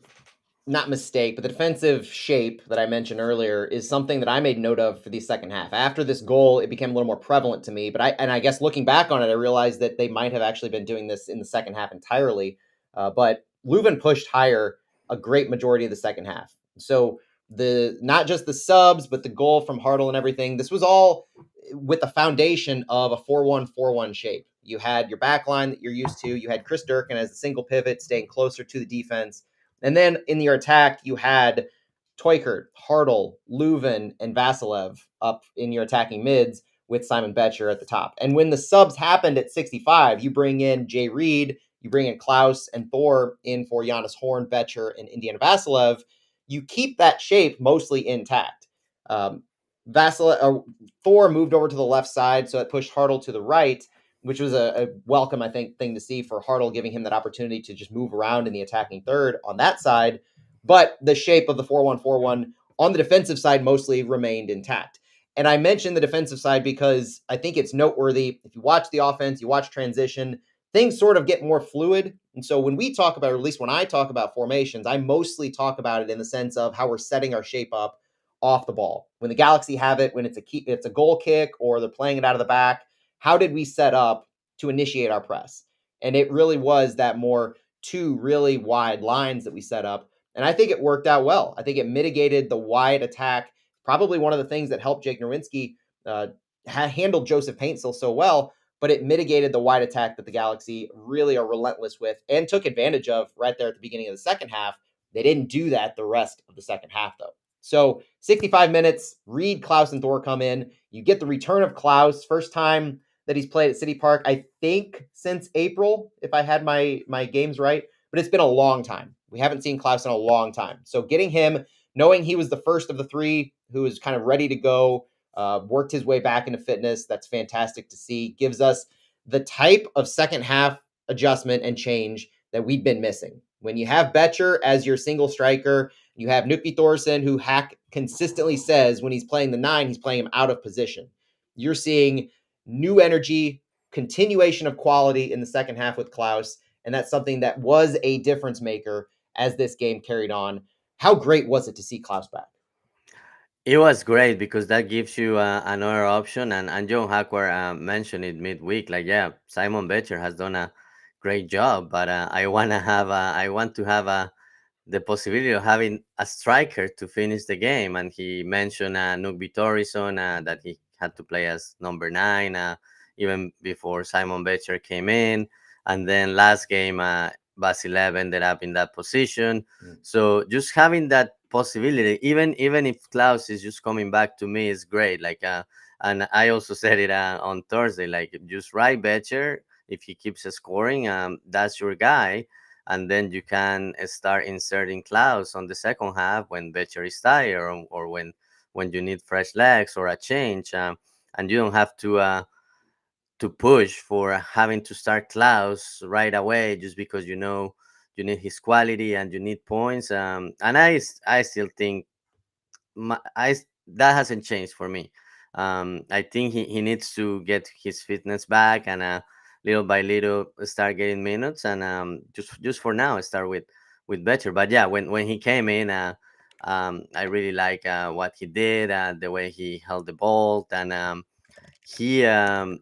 Speaker 1: not mistake, but the defensive shape that I mentioned earlier is something that I made note of for the second half. After this goal, it became a little more prevalent to me. But I guess looking back on it, I realized that they might have actually been doing this in the second half entirely. But Leuven pushed higher a great majority of the second half. So the not just the subs, but the goal from Hartle and everything. This was all with the foundation of a 4-1-4-1 shape. You had your back line that you're used to. You had Chris Durkin as a single pivot, staying closer to the defense. And then in your attack, you had Teukert, Hartle, Leuven, and Vasilev up in your attacking mids with Simon Betcher at the top. And when the subs happened at 65, you bring in Jay Reed, you bring in Klaus and Thor in for Giannis Horn, Betcher, and Indiana Vasilev. You keep that shape mostly intact. Um, Thor moved over to the left side, so it pushed Hartle to the right, which was a welcome, I think, thing to see for Hartle, giving him that opportunity to just move around in the attacking third on that side. But the shape of the 4-1-4-1 on the defensive side mostly remained intact. And I mentioned the defensive side because I think it's noteworthy. If you watch the offense, you watch transition, things sort of get more fluid. And so when we talk about, or at least when I talk about formations, I mostly talk about it in the sense of how we're setting our shape up off the ball. When the Galaxy have it, when it's a goal kick or they're playing it out of the back, how did we set up to initiate our press? And it really was that more two really wide lines that we set up. And I think it worked out well. I think it mitigated the wide attack. Probably one of the things that helped Jake Nerwinski handle Joseph Paintsil so well, but it mitigated the wide attack that the Galaxy really are relentless with and took advantage of right there at the beginning of the second half. They didn't do that the rest of the second half, though. So 65 minutes, Reed, Klaus, and Thor come in. You get the return of Klaus, first time that he's played at City Park, I think since April, if I had my games right. But it's been a long time. We haven't seen Klaus in a long time. So getting him, knowing he was the first of the three who was kind of ready to go, worked his way back into fitness, that's fantastic to see. Gives us the type of second half adjustment and change that we've been missing. When you have Betcher as your single striker, you have Nuki Thorson, who Hack consistently says when he's playing the 9, he's playing him out of position. You're seeing new energy, continuation of quality in the second half with Klaus, and that's something that was a difference maker as this game carried on. How great was it to see Klaus back?
Speaker 2: It was great because that gives you another option, and John Hackward mentioned it midweek. Like, yeah, Simon Becher has done a great job, but I want to have the possibility of having a striker to finish the game. And he mentioned Nuke Vitorison, that he had to play as number 9, even before Simon Becher came in. And then last game, Basileb ended up in that position.
Speaker 1: Mm.
Speaker 2: So just having that possibility, even if Klaus is just coming back to me, is great. Like, and I also said it on Thursday. Like, just write Becher. If he keeps scoring, that's your guy, and then you can start inserting Klaus on the second half when Becher is tired, or when you need fresh legs or a change, and you don't have to push for having to start Klaus right away just because you know you need his quality and you need points. And I still think that hasn't changed for me. I think he needs to get his fitness back, and little by little start getting minutes, and just for now start with Becher. But yeah, when he came in, I really like what he did, the way he held the ball, and he um,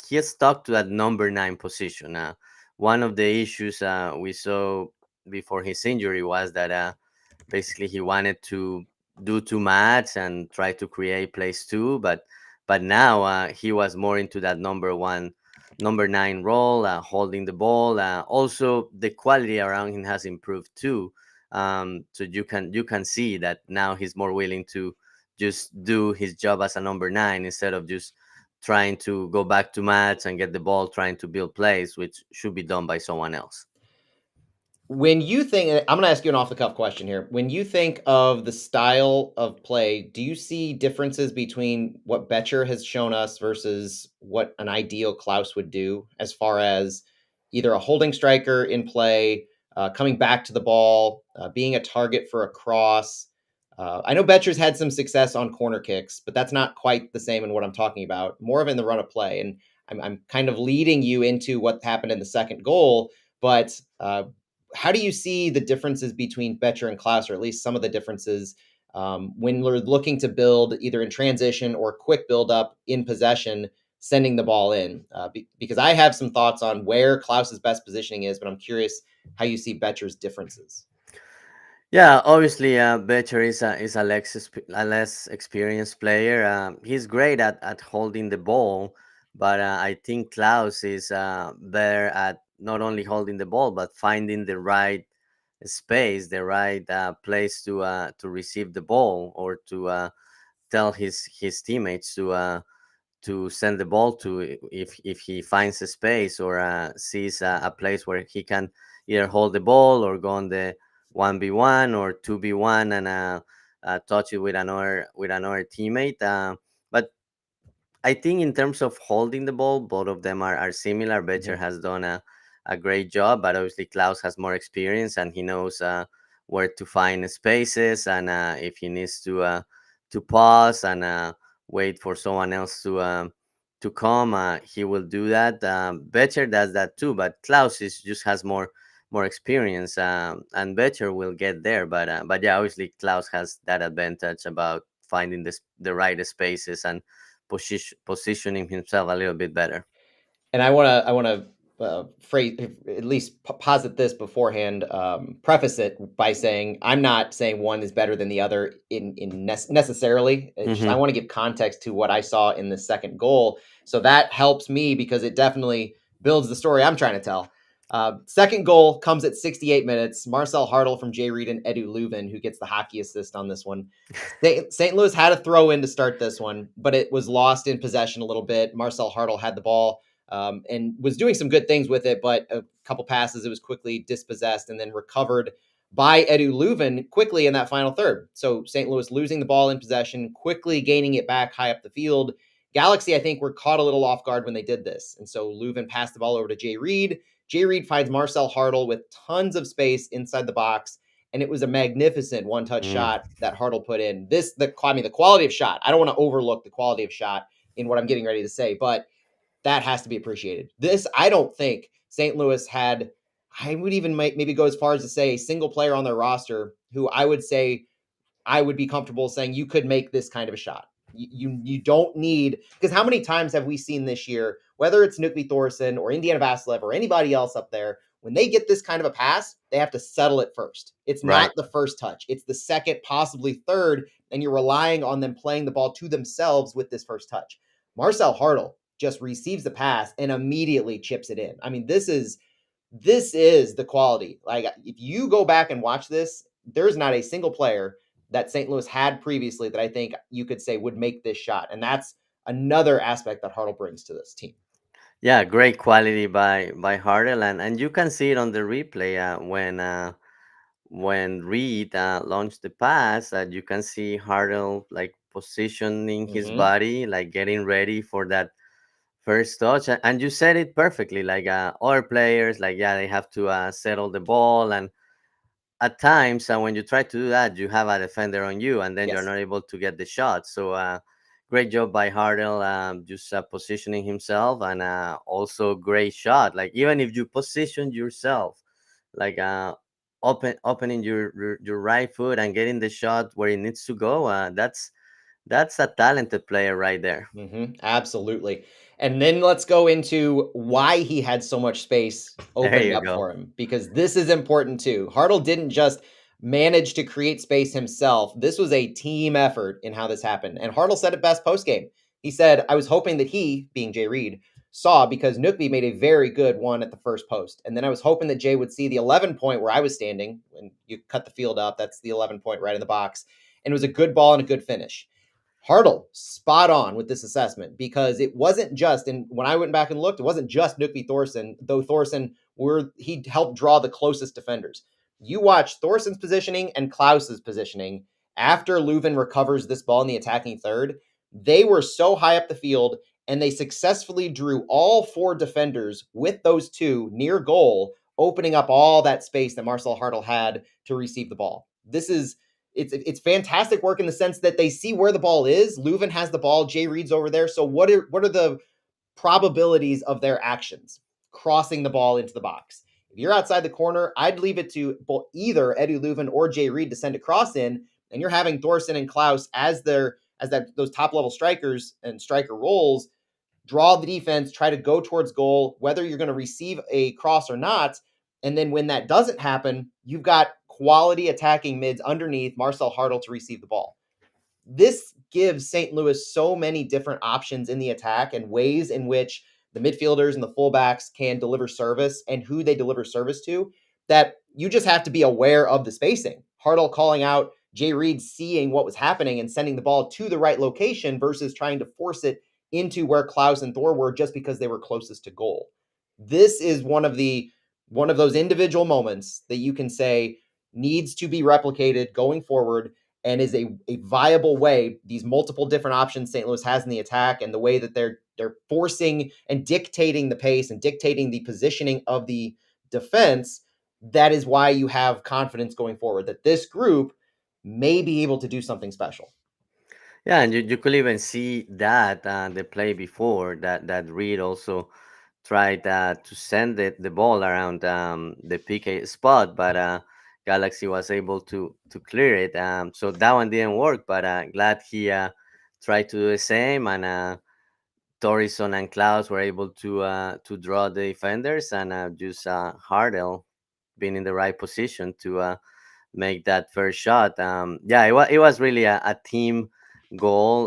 Speaker 2: he has stuck to that number 9 position. One of the issues we saw before his injury was that basically he wanted to do too much and try to create plays too, but now he was more into that number 9 role, holding the ball. Also, the quality around him has improved too. So you can see that now he's more willing to just do his job as a number 9 instead of just trying to go back to match and get the ball, trying to build plays, which should be done by someone else.
Speaker 1: When you think, I'm gonna ask you an off the cuff question here. When you think of the style of play, do you see differences between what Betcher has shown us versus what an ideal Klaus would do, as far as either a holding striker in play, coming back to the ball, being a target for a cross? I know Betcher's had some success on corner kicks, but that's not quite the same in what I'm talking about. More of in the run of play, and I'm kind of leading you into what happened in the second goal, but how do you see the differences between Betcher and Klaus, or at least some of the differences, when we're looking to build either in transition or quick build up in possession, sending the ball in? Because I have some thoughts on where Klaus's best positioning is, but I'm curious how you see Betcher's differences.
Speaker 2: Yeah, obviously, Becher is a less experienced player. He's great at holding the ball, but I think Klaus is better at not only holding the ball but finding the right space, the right place to receive the ball, or to tell his teammates to send the ball to, if he finds a space, or sees a place where he can either hold the ball or go on the 1v1 or 2v1, and touch it with another teammate. But I think in terms of holding the ball, both of them are similar. Becher
Speaker 1: Mhm.
Speaker 2: has done a great job, but obviously Klaus has more experience, and he knows where to find spaces, and if he needs to pause and wait for someone else to come, he will do that. Becher does that too, but Klaus just has more experience, and Becher will get there. But yeah, obviously Klaus has that advantage about finding the right spaces and positioning himself a little bit better.
Speaker 1: And I want to phrase, at least posit this beforehand, preface it by saying I'm not saying one is better than the other necessarily. It's just I
Speaker 2: Hmm.
Speaker 1: want to give context to what I saw in the second goal, so that helps me because it definitely builds the story I'm trying to tell. Second goal comes at 68 minutes. Marcel Hartl from Jay Reed and Edu Leuven, who gets the hockey assist on this one. St. Louis had a throw in to start this one, but it was lost in possession a little bit. Marcel Hartl had the ball, and was doing some good things with it, but a couple passes, it was quickly dispossessed and then recovered by Edu Leuven quickly in that final third. So St. Louis losing the ball in possession, quickly gaining it back high up the field. Galaxy, I think, were caught a little off guard when they did this. And so Leuven passed the ball over to Jay Reed. Jay Reed finds Marcel Hartl with tons of space inside the box. And it was a magnificent one-touch
Speaker 2: Mm.
Speaker 1: shot that Hartl put in. The quality of shot. I don't want to overlook the quality of shot in what I'm getting ready to say, but that has to be appreciated. This, I don't think St. Louis had, I would even maybe go as far as to say a single player on their roster who I would say I would be comfortable saying you could make this kind of a shot. You don't need, because how many times have we seen this year, whether it's Nukvi Thorson or Indiana Vassilev or anybody else up there, when they get this kind of a pass, they have to settle it first. It's
Speaker 2: Right.
Speaker 1: not the first touch, it's the second, possibly third, and you're relying on them playing the ball to themselves with this first touch. Marcel Hartle just receives the pass and immediately chips it in. I mean, this is the quality. Like, if you go back and watch this, there's not a single player that St. Louis had previously that I think you could say would make this shot. And that's another aspect that Hartle brings to this team.
Speaker 2: Yeah, great quality by Hartle, and you can see it on the replay when Reed launched the pass. You can see Hartle like positioning his
Speaker 1: Mm-hmm.
Speaker 2: body, like getting ready for that first touch. And you said it perfectly. Like other players, like yeah, they have to settle the ball, and at times when you try to do that, you have a defender on you, and then you're
Speaker 1: Yes.
Speaker 2: not able to get the shot. So great job by Hartle, just positioning himself, and also great shot. Like even if you position yourself, like opening your right foot and getting the shot where it needs to go, that's a talented player right there.
Speaker 1: Absolutely. And then let's go into why he had so much space
Speaker 2: There
Speaker 1: opened
Speaker 2: you
Speaker 1: up
Speaker 2: go.
Speaker 1: for him, because this is important too. Hartle didn't just manage to create space himself. This was a team effort in how this happened. And Hartle said it best post game. He said, I was hoping that he, being Jay Reed, saw, because Nookby made a very good one at the first post. And then I was hoping that Jay would see the 11 point where I was standing. When you cut the field up, that's the 11 point right in the box. And it was a good ball and a good finish. Hartle, spot on with this assessment, because it wasn't just, and when I went back and looked, it wasn't just Nukby Thorson, though Thorson he helped draw the closest defenders. You watch Thorson's positioning and Klaus's positioning after Leuven recovers this ball in the attacking third. They were so high up the field, and they successfully drew all four defenders with those two near goal, opening up all that space that Marcel Hartle had to receive the ball. It's fantastic work in the sense that they see where the ball is. Leuven has the ball. Jay Reed's over there. So what are the probabilities of their actions crossing the ball into the box? If you're outside the corner, I'd leave it to either Eddie Leuven or Jay Reed to send a cross in, and you're having Thorson and Klaus as those top level strikers and striker roles draw the defense, try to go towards goal, whether you're going to receive a cross or not. And then when that doesn't happen, you've got quality attacking mids underneath Marcel Hartle to receive the ball. This gives St. Louis so many different options in the attack and ways in which the midfielders and the fullbacks can deliver service and who they deliver service to, that you just have to be aware of the spacing. Hartle calling out, Jay Reed seeing what was happening and sending the ball to the right location versus trying to force it into where Klaus and Thor were just because they were closest to goal. This is one of those individual moments that you can say needs to be replicated going forward, and is a viable way, these multiple different options St. Louis has in the attack, and the way that they're forcing and dictating the pace and dictating the positioning of the defense. That is why you have confidence going forward that this group may be able to do something special.
Speaker 2: Yeah, and you could even see that the play before that Reed also tried to send the ball around the PK spot, but Galaxy was able to clear it. So that one didn't work, but glad he tried to do the same, and Torison and Klaus were able to draw the defenders, and just Hardell being in the right position to make that first shot. Yeah, it was really a team goal.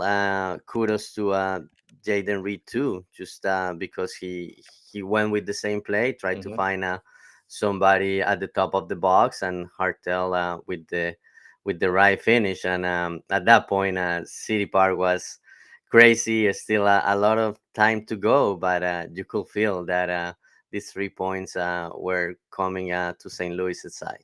Speaker 2: Kudos to Jaden Reed too, just because he went with the same play, tried to
Speaker 1: Mm-hmm.
Speaker 2: find somebody at the top of the box, and Hartel with the right finish. And at that point, City Park was crazy. Still a lot of time to go, but you could feel that these 3 points were coming to St. Louis's side.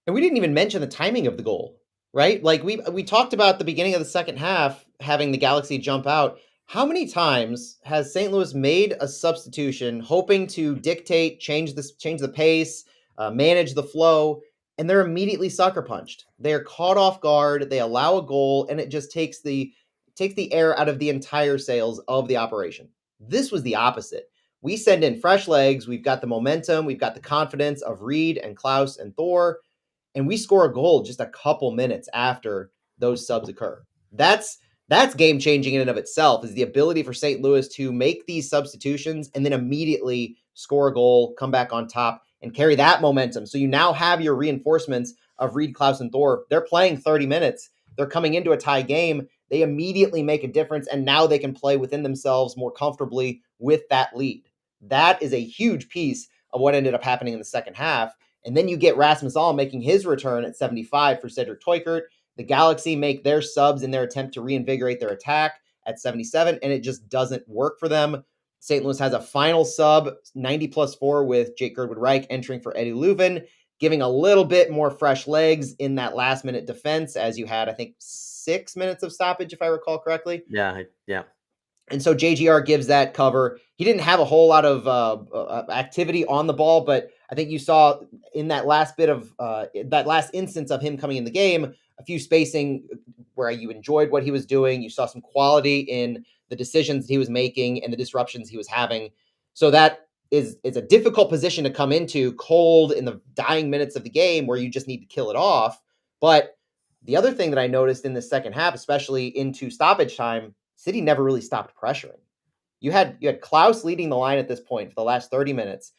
Speaker 1: And we didn't even mention the timing of the goal, right? Like we talked about the beginning of the second half having the Galaxy jump out. How many times has St. Louis made a substitution hoping to dictate, change the pace, manage the flow, and they're immediately sucker punched. They're caught off guard. They allow a goal, and it just takes the air out of the entire sails of the operation. This was the opposite. We send in fresh legs. We've got the momentum. We've got the confidence of Reed and Klaus and Thor, and we score a goal just a couple minutes after those subs occur. That's game changing in and of itself, is the ability for St. Louis to make these substitutions and then immediately score a goal, come back on top, and carry that momentum. So you now have your reinforcements of Reed, Klaus, and Thor. They're playing 30 minutes. They're coming into a tie game. They immediately make a difference, and now they can play within themselves more comfortably with that lead. That is a huge piece of what ended up happening in the second half. And then you get Rasmus Alm making his return at 75 for Cedric Teukert. The Galaxy make their subs in their attempt to reinvigorate their attack at 77, and it just doesn't work for them. St. Louis has a final sub, 90+4, with Jake Girdwood-Reich entering for Eddie Leuven, giving a little bit more fresh legs in that last-minute defense, as you had, I think, 6 minutes of stoppage, if I recall correctly.
Speaker 2: Yeah.
Speaker 1: And so JGR gives that cover. He didn't have a whole lot of activity on the ball, but I think you saw in that last bit of that last instance of him coming in the game, a few spacing where you enjoyed what he was doing. You saw some quality in the decisions that he was making and the disruptions he was having. So that is a difficult position to come into cold in the dying minutes of the game where you just need to kill it off. But the other thing that I noticed in the second half, especially into stoppage time, City never really stopped pressuring. You had Klaus leading the line at this point for the last 30 minutes.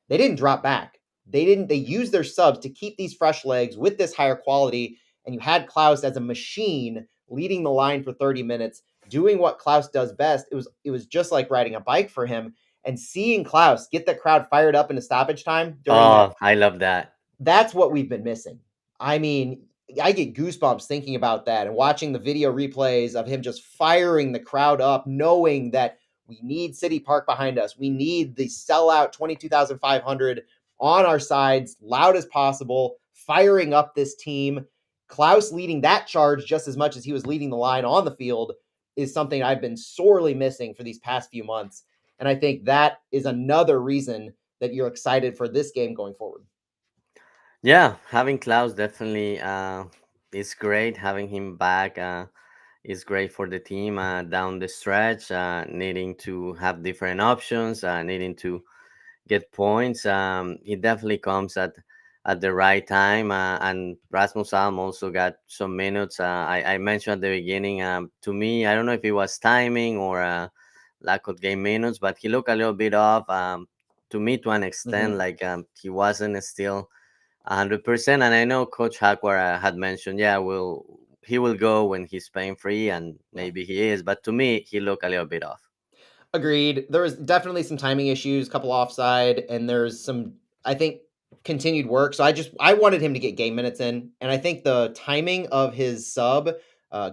Speaker 1: They didn't drop back. They used their subs to keep these fresh legs with this higher quality, and you had Klaus as a machine leading the line for 30 minutes, doing what Klaus does best. It was just like riding a bike for him, and seeing Klaus get the crowd fired up into stoppage time during that,
Speaker 2: Oh, I love that.
Speaker 1: that's what we've been missing. I mean, I get goosebumps thinking about that and watching the video replays of him just firing the crowd up, knowing that we need City Park behind us. We need the sellout 22,500 on our sides, loud as possible, firing up this team. Klaus leading that charge just as much as he was leading the line on the field is something I've been sorely missing for these past few months. And I think that is another reason that you're excited for this game going forward.
Speaker 2: Yeah, having Klaus definitely is great. Having him back is great for the team down the stretch, needing to have different options, needing to get points. It definitely comes at the right time. And Rasmus Alm also got some minutes. I mentioned at the beginning, to me, I don't know if it was timing or lack of game minutes, but he looked a little bit off. To me, to an extent,
Speaker 1: Mm-hmm.
Speaker 2: like he wasn't still 100%. And I know Coach Hakwar had mentioned, yeah, he will go when he's paying free, and maybe he is. But to me, he looked a little bit off.
Speaker 1: Agreed. There was definitely some timing issues, a couple offside, and there's some, I think, continued work. So I wanted him to get game minutes in, and I think the timing of his sub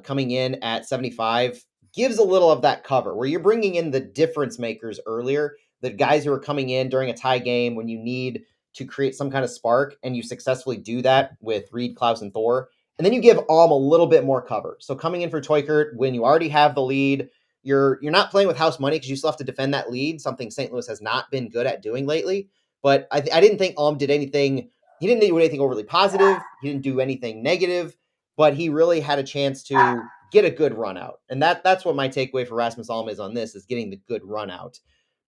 Speaker 1: coming in at 75 gives a little of that cover where you're bringing in the difference makers earlier, the guys who are coming in during a tie game when you need to create some kind of spark, and you successfully do that with Reed, Klaus, and Thor. And then you give Alm a little bit more cover. So coming in for Teukert when you already have the lead, you're not playing with house money because you still have to defend that lead, something St. Louis has not been good at doing lately. But I didn't think Alm did anything. He didn't do anything overly positive. He didn't do anything negative, but he really had a chance to get a good run out. And that's what my takeaway for Rasmus Alm is on this, is getting the good run out.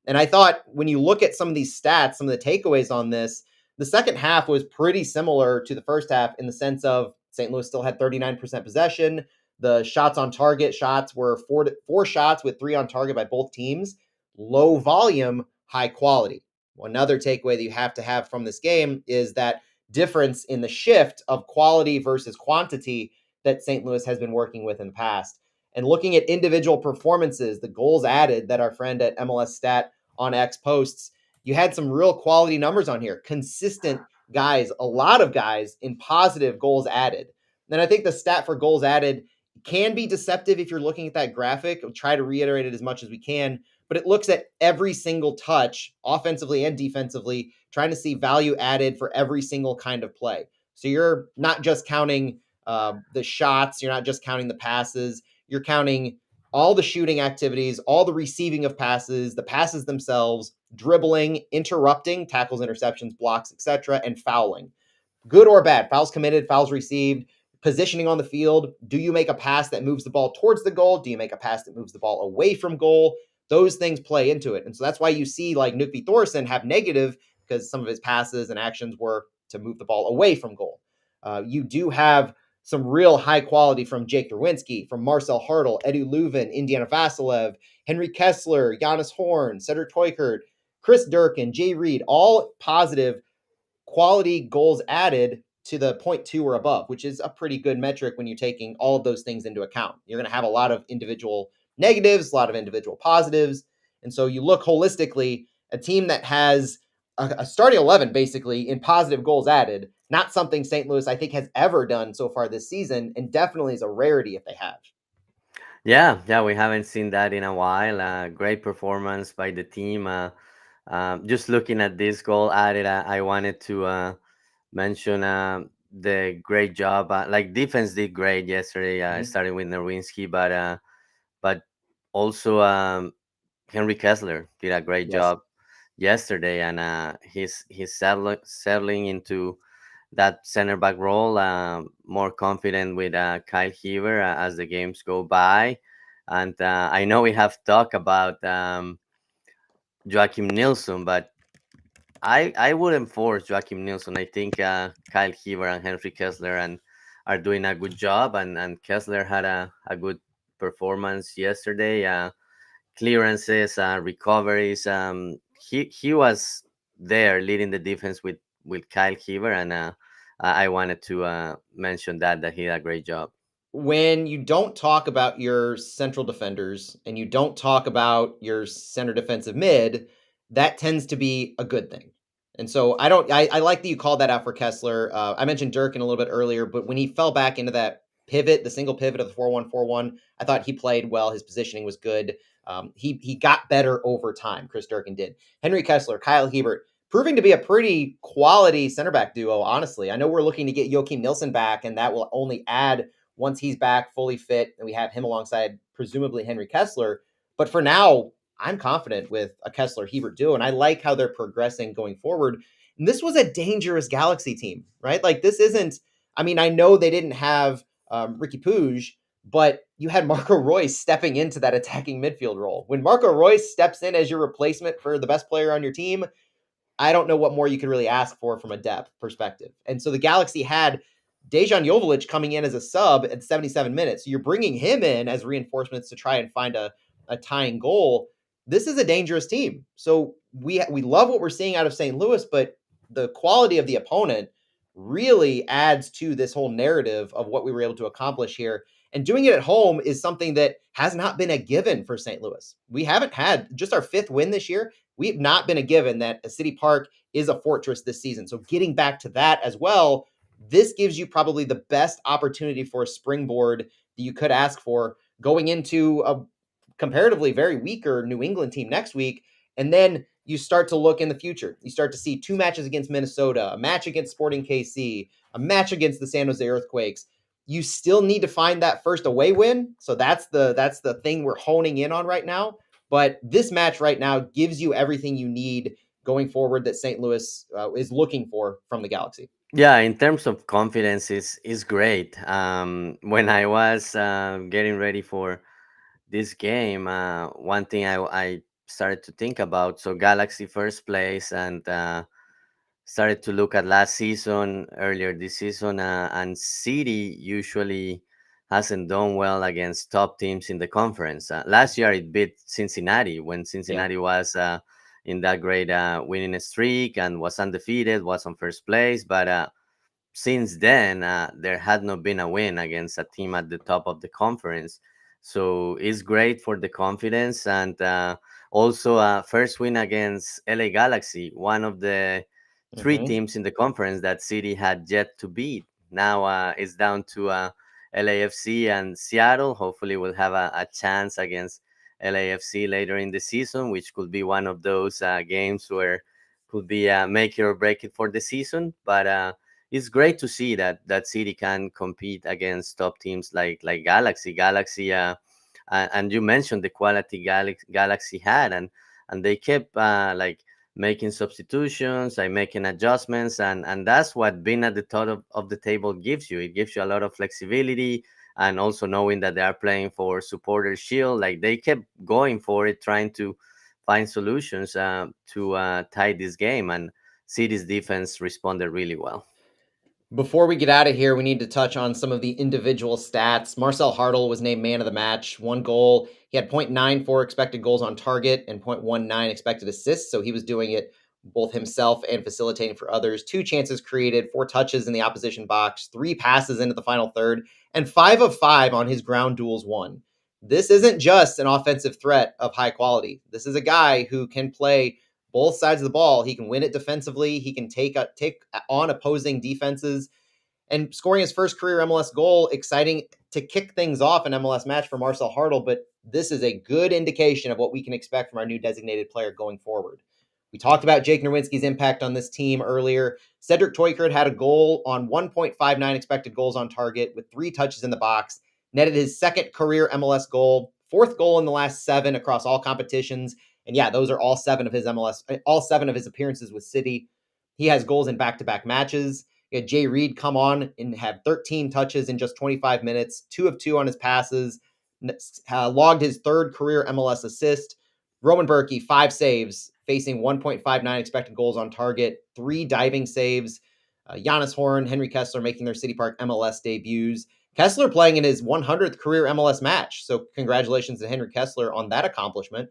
Speaker 1: And I thought when you look at some of these stats, some of the takeaways on this, the second half was pretty similar to the first half in the sense of St. Louis still had 39% possession. The shots on target shots were four shots with 3 on target by both teams. Low volume, high quality. Well, another takeaway that you have to have from this game is that difference in the shift of quality versus quantity that St. Louis has been working with in the past. And looking at individual performances, the goals added that our friend at MLS Stat on X posts, you had some real quality numbers on here. Consistent guys, a lot of guys in positive goals added. And I think the stat for goals added can be deceptive if you're looking at that graphic. I'll try to reiterate it as much as we can, but it looks at every single touch, offensively and defensively, trying to see value added for every single kind of play. So you're not just counting the shots, you're not just counting the passes, you're counting all the shooting activities, all the receiving of passes, the passes themselves, dribbling, interrupting, tackles, interceptions, blocks, etc., and fouling. Good or bad, fouls committed, fouls received, positioning on the field. Do you make a pass that moves the ball towards the goal? Do you make a pass that moves the ball away from goal? Those things play into it. And so that's why you see like Knutby Thorson have negative, because some of his passes and actions were to move the ball away from goal. You do have some real high quality from Jake Nerwinski, from Marcel Hartl, Edu Leuven, Indiana Vasilev, Henry Kessler, Giannis Horn, Cedric Teukert, Chris Durkin, Jay Reed, all positive quality goals added to the point two or above, which is a pretty good metric when you're taking all of those things into account. You're going to have a lot of individual negatives, a lot of individual positives. And so you look holistically, a team that has a starting 11 basically in positive goals added, not something St. Louis, I think, has ever done so far this season, and definitely is a rarity if they have.
Speaker 2: Yeah, yeah, we haven't seen that in a while. Great performance by the team. Just looking at this goal added, I wanted to mention the great job. Like defense did great yesterday,
Speaker 1: Mm-hmm.
Speaker 2: starting with Nerwinski, but also Henry Kessler did a great
Speaker 1: Yes.
Speaker 2: job yesterday, and he's settling into that center back role, more confident with Kyle Heaver as the games go by. And I know we have talked about Joachim Nilsson, but I wouldn't force Joachim Nilsson. I think Kyle Heaver and Henry Kessler are doing a good job, and Kessler had a good performance yesterday. Clearances, recoveries. He was there leading the defense with Kyle Heaver, and I wanted to mention that he did a great job.
Speaker 1: When you don't talk about your central defenders and you don't talk about your center defensive mid, that tends to be a good thing. And so I like that you called that out for Kessler. I mentioned Durkin a little bit earlier, but when he fell back into that pivot, the single pivot of the 4-1-4-1, I thought he played well. His positioning was good. He got better over time. Chris Durkin did. Henry Kessler, Kyle Hebert, proving to be a pretty quality center back duo, honestly. I know we're looking to get Joachim Nilsson back, and that will only add once he's back fully fit and we have him alongside presumably Henry Kessler. But for now, I'm confident with a Kessler Hebert duo, and I like how they're progressing going forward. And this was a dangerous Galaxy team, right? Like this isn't. I mean, I know they didn't have Ricky Puig, but you had Marco Reus stepping into that attacking midfield role. When Marco Reus steps in as your replacement for the best player on your team, I don't know what more you could really ask for from a depth perspective. And so the Galaxy had Dejan Joveljic coming in as a sub at 77 minutes. So you're bringing him in as reinforcements to try and find a tying goal. This is a dangerous team. So we love what we're seeing out of St. Louis, but the quality of the opponent really adds to this whole narrative of what we were able to accomplish here. And doing it at home is something that has not been a given for St. Louis. We haven't had just our fifth win this year. We've not been a given that a city park is a fortress this season. So getting back to that as well, this gives you probably the best opportunity for a springboard that you could ask for going into a comparatively very weaker New England team next week. And then you start to look in the future. You start to see two matches against Minnesota, a match against Sporting KC, a match against the San Jose Earthquakes. You still need to find that first away win. So that's the thing we're honing in on right now. But this match right now gives you everything you need going forward that St. Louis is looking for from the Galaxy.
Speaker 2: Yeah, in terms of confidence, is great. When I was getting ready for this game, one thing I started to think about, so Galaxy first place, and started to look at last season, earlier this season, and City usually hasn't done well against top teams in the conference. Last year it beat Cincinnati when
Speaker 1: Yeah.
Speaker 2: Cincinnati was in that great winning streak and was undefeated, was on first place, but since then, there had not been a win against a team at the top of the conference. So it's great for the confidence, and also first win against LA Galaxy, one of the three
Speaker 1: Mm-hmm.
Speaker 2: teams in the conference that City had yet to beat. Now it's down to LAFC and Seattle. Hopefully, we'll have a chance against LAFC later in the season, which could be one of those games where could be make it or break it for the season. But it's great to see that City can compete against top teams like Galaxy, and you mentioned the quality Galaxy had, and they kept like making substitutions, like making adjustments, and that's what being at the top of the table gives you. It gives you a lot of flexibility, and also knowing that they are playing for supporter shield, like they kept going for it, trying to find solutions to tie this game, and City's defense responded really well.
Speaker 1: Before we get out of here, we need to touch on some of the individual stats. Marcel Hartl was named man of the match, 1 goal. He had 0.94 expected goals on target and 0.19 expected assists. So he was doing it both himself and facilitating for others. 2 chances created, 4 touches in the opposition box, 3 passes into the final third, and 5 of 5 on his ground duels won. This isn't just an offensive threat of high quality. This is a guy who can play both sides of the ball. He can win it defensively. He can take on opposing defenses, and scoring his first career MLS goal. Exciting to kick things off an MLS match for Marcel Hartl, but this is a good indication of what we can expect from our new designated player going forward. We talked about Jake Nerwinski's impact on this team earlier. Cedric Toykert had a goal on 1.59 expected goals on target with 3 touches in the box, netted his second career MLS goal, fourth goal in the last 7 across all competitions. And yeah, those are all 7 of his all 7 of his appearances with City. He has goals in back-to-back matches. You had Jay Reed come on and have 13 touches in just 25 minutes, 2 of 2 on his passes, logged his third career MLS assist. Roman Bürki, 5 saves, facing 1.59 expected goals on target, 3 diving saves. Giannis Horn, Henry Kessler making their City Park MLS debuts. Kessler playing in his 100th career MLS match. So congratulations to Henry Kessler on that accomplishment.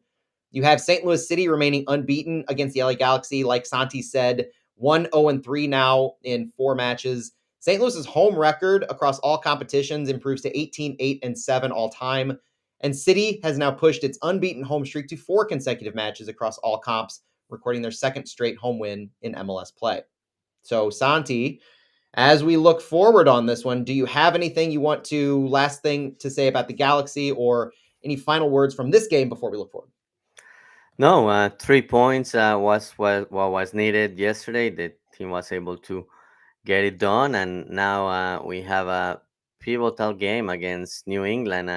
Speaker 1: You have St. Louis City remaining unbeaten against the LA Galaxy. Like Santi said, 1-0-3 now in 4 matches. St. Louis's home record across all competitions improves to 18-8-7 all time. And City has now pushed its unbeaten home streak to 4 consecutive matches across all comps, recording their second straight home win in MLS play. So, Santi, as we look forward on this one, do you have anything you want to, last thing to say about the Galaxy, or any final words from this game before we look forward?
Speaker 2: No, 3 points was what was needed yesterday. The team was able to get it done, and now we have a pivotal game against New England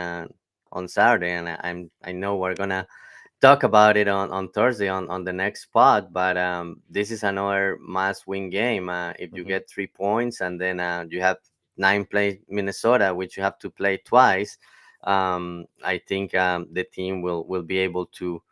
Speaker 2: on Saturday, and I know we're gonna talk about it on Thursday on the next spot. But this is another must-win game. If you get 3 points, and then you have 9 play Minnesota, which you have to play twice, I think the team will be able to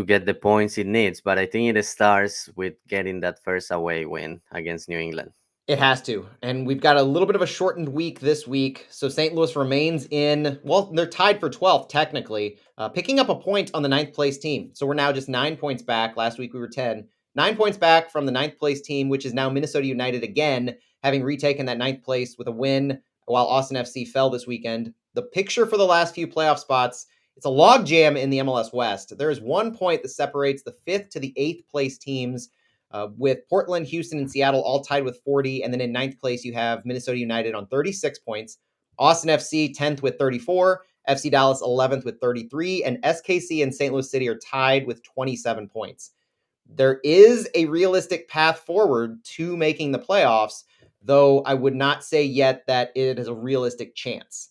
Speaker 2: get the points it needs. But I think it starts with getting that first away win against New England.
Speaker 1: It has to. And we've got a little bit of a shortened week this week. So St. Louis remains in, well, they're tied for 12th, technically, picking up a point on the 9th place team. So we're now just 9 points back. Last week we were 10. 9 points back from the 9th place team, which is now Minnesota United again, having retaken that 9th place with a win while Austin FC fell this weekend. The picture for the last few playoff spots, it's a logjam in the MLS West. There is 1 point that separates the 5th to the 8th place teams, with Portland, Houston, and Seattle all tied with 40. And then in 9th place, you have Minnesota United on 36 points. Austin FC 10th with 34. FC Dallas 11th with 33. And SKC and St. Louis City are tied with 27 points. There is a realistic path forward to making the playoffs, though I would not say yet that it is a realistic chance.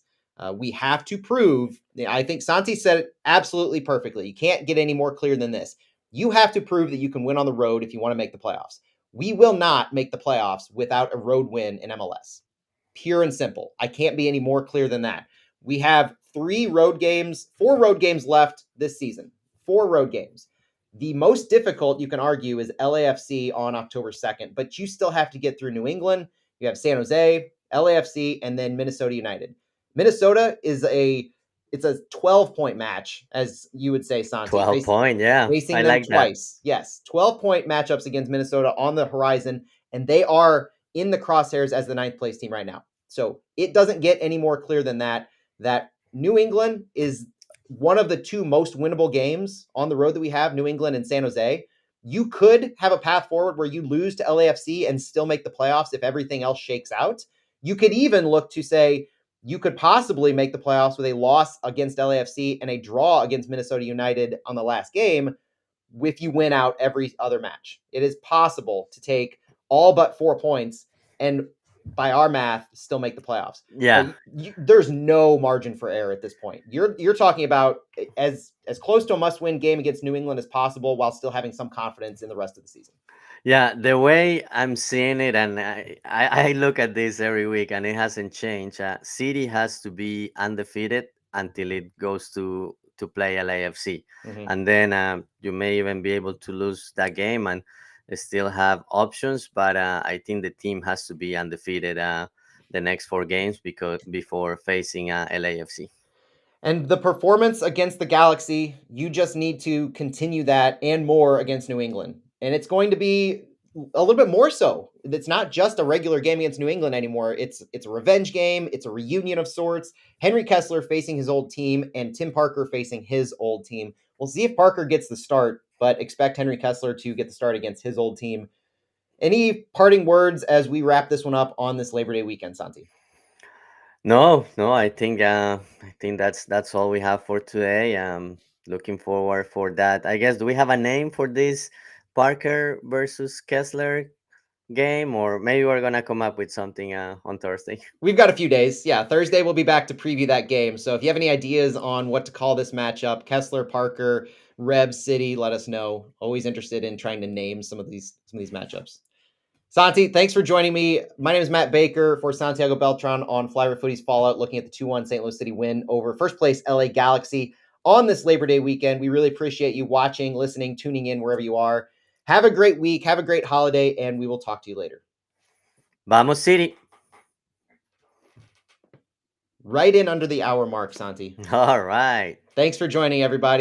Speaker 1: We have to prove, I think Santi said it absolutely perfectly. You can't get any more clear than this. You have to prove that you can win on the road if you want to make the playoffs. We will not make the playoffs without a road win in MLS. Pure and simple. I can't be any more clear than that. We have 4 road games left this season. 4 road games. The most difficult, you can argue, is LAFC on October 2nd, but you still have to get through New England. You have San Jose, LAFC, and then Minnesota United. Minnesota is it's a 12-point match, as you would say, Santi.
Speaker 2: 12 point, yeah,
Speaker 1: Facing
Speaker 2: I
Speaker 1: them
Speaker 2: like that.
Speaker 1: twice. Yes, 12-point matchups against Minnesota on the horizon, and they are in the crosshairs as the 9th place team right now. So it doesn't get any more clear than that. That New England is one of the 2 most winnable games on the road that we have, New England and San Jose. You could have a path forward where you lose to LAFC and still make the playoffs if everything else shakes out. You could even look to say you could possibly make the playoffs with a loss against LAFC and a draw against Minnesota United on the last game if you win out every other match. It is possible to take all but 4 points and, by our math, still make the playoffs.
Speaker 2: Yeah,
Speaker 1: But there's no margin for error at this point. You're talking about as close to a must-win game against New England as possible while still having some confidence in the rest of the season.
Speaker 2: yeah. The way I'm seeing it, and I look at this every week, and it hasn't changed. City has to be undefeated until it goes to play LAFC,
Speaker 1: Mm-hmm.
Speaker 2: and then you may even be able to lose that game, and still have options, but I think the team has to be undefeated the next 4 games because before facing LAFC.
Speaker 1: And the performance against the Galaxy, you just need to continue that and more against New England. And it's going to be a little bit more so. It's not just a regular game against New England anymore. It's a revenge game. It's a reunion of sorts. Henry Kessler facing his old team and Tim Parker facing his old team. We'll see if Parker gets the start, but expect Henry Kessler to get the start against his old team. Any parting words as we wrap this one up on this Labor Day weekend, Santi?
Speaker 2: No, no, I think that's all we have for today. Looking forward for that. I guess, do we have a name for this Parker versus Kessler game, or maybe we're gonna come up with something on Thursday?
Speaker 1: We've got a few days. Yeah, Thursday we'll be back to preview that game. So if you have any ideas on what to call this matchup, Kessler, Parker, Reb City, let us know. Always interested in trying to name some of these matchups. Santi, thanks for joining me. My name is Matt Baker for Santiago Beltran on Flyer Footy's Fallout, looking at the 2-1 St. Louis City win over first place LA Galaxy on this Labor Day weekend. We really appreciate you watching, listening, tuning in wherever you are. Have a great week, have a great holiday, and we will talk to you later.
Speaker 2: Vamos City!
Speaker 1: Right in under the hour mark, Santi.
Speaker 2: All right.
Speaker 1: Thanks for joining, everybody.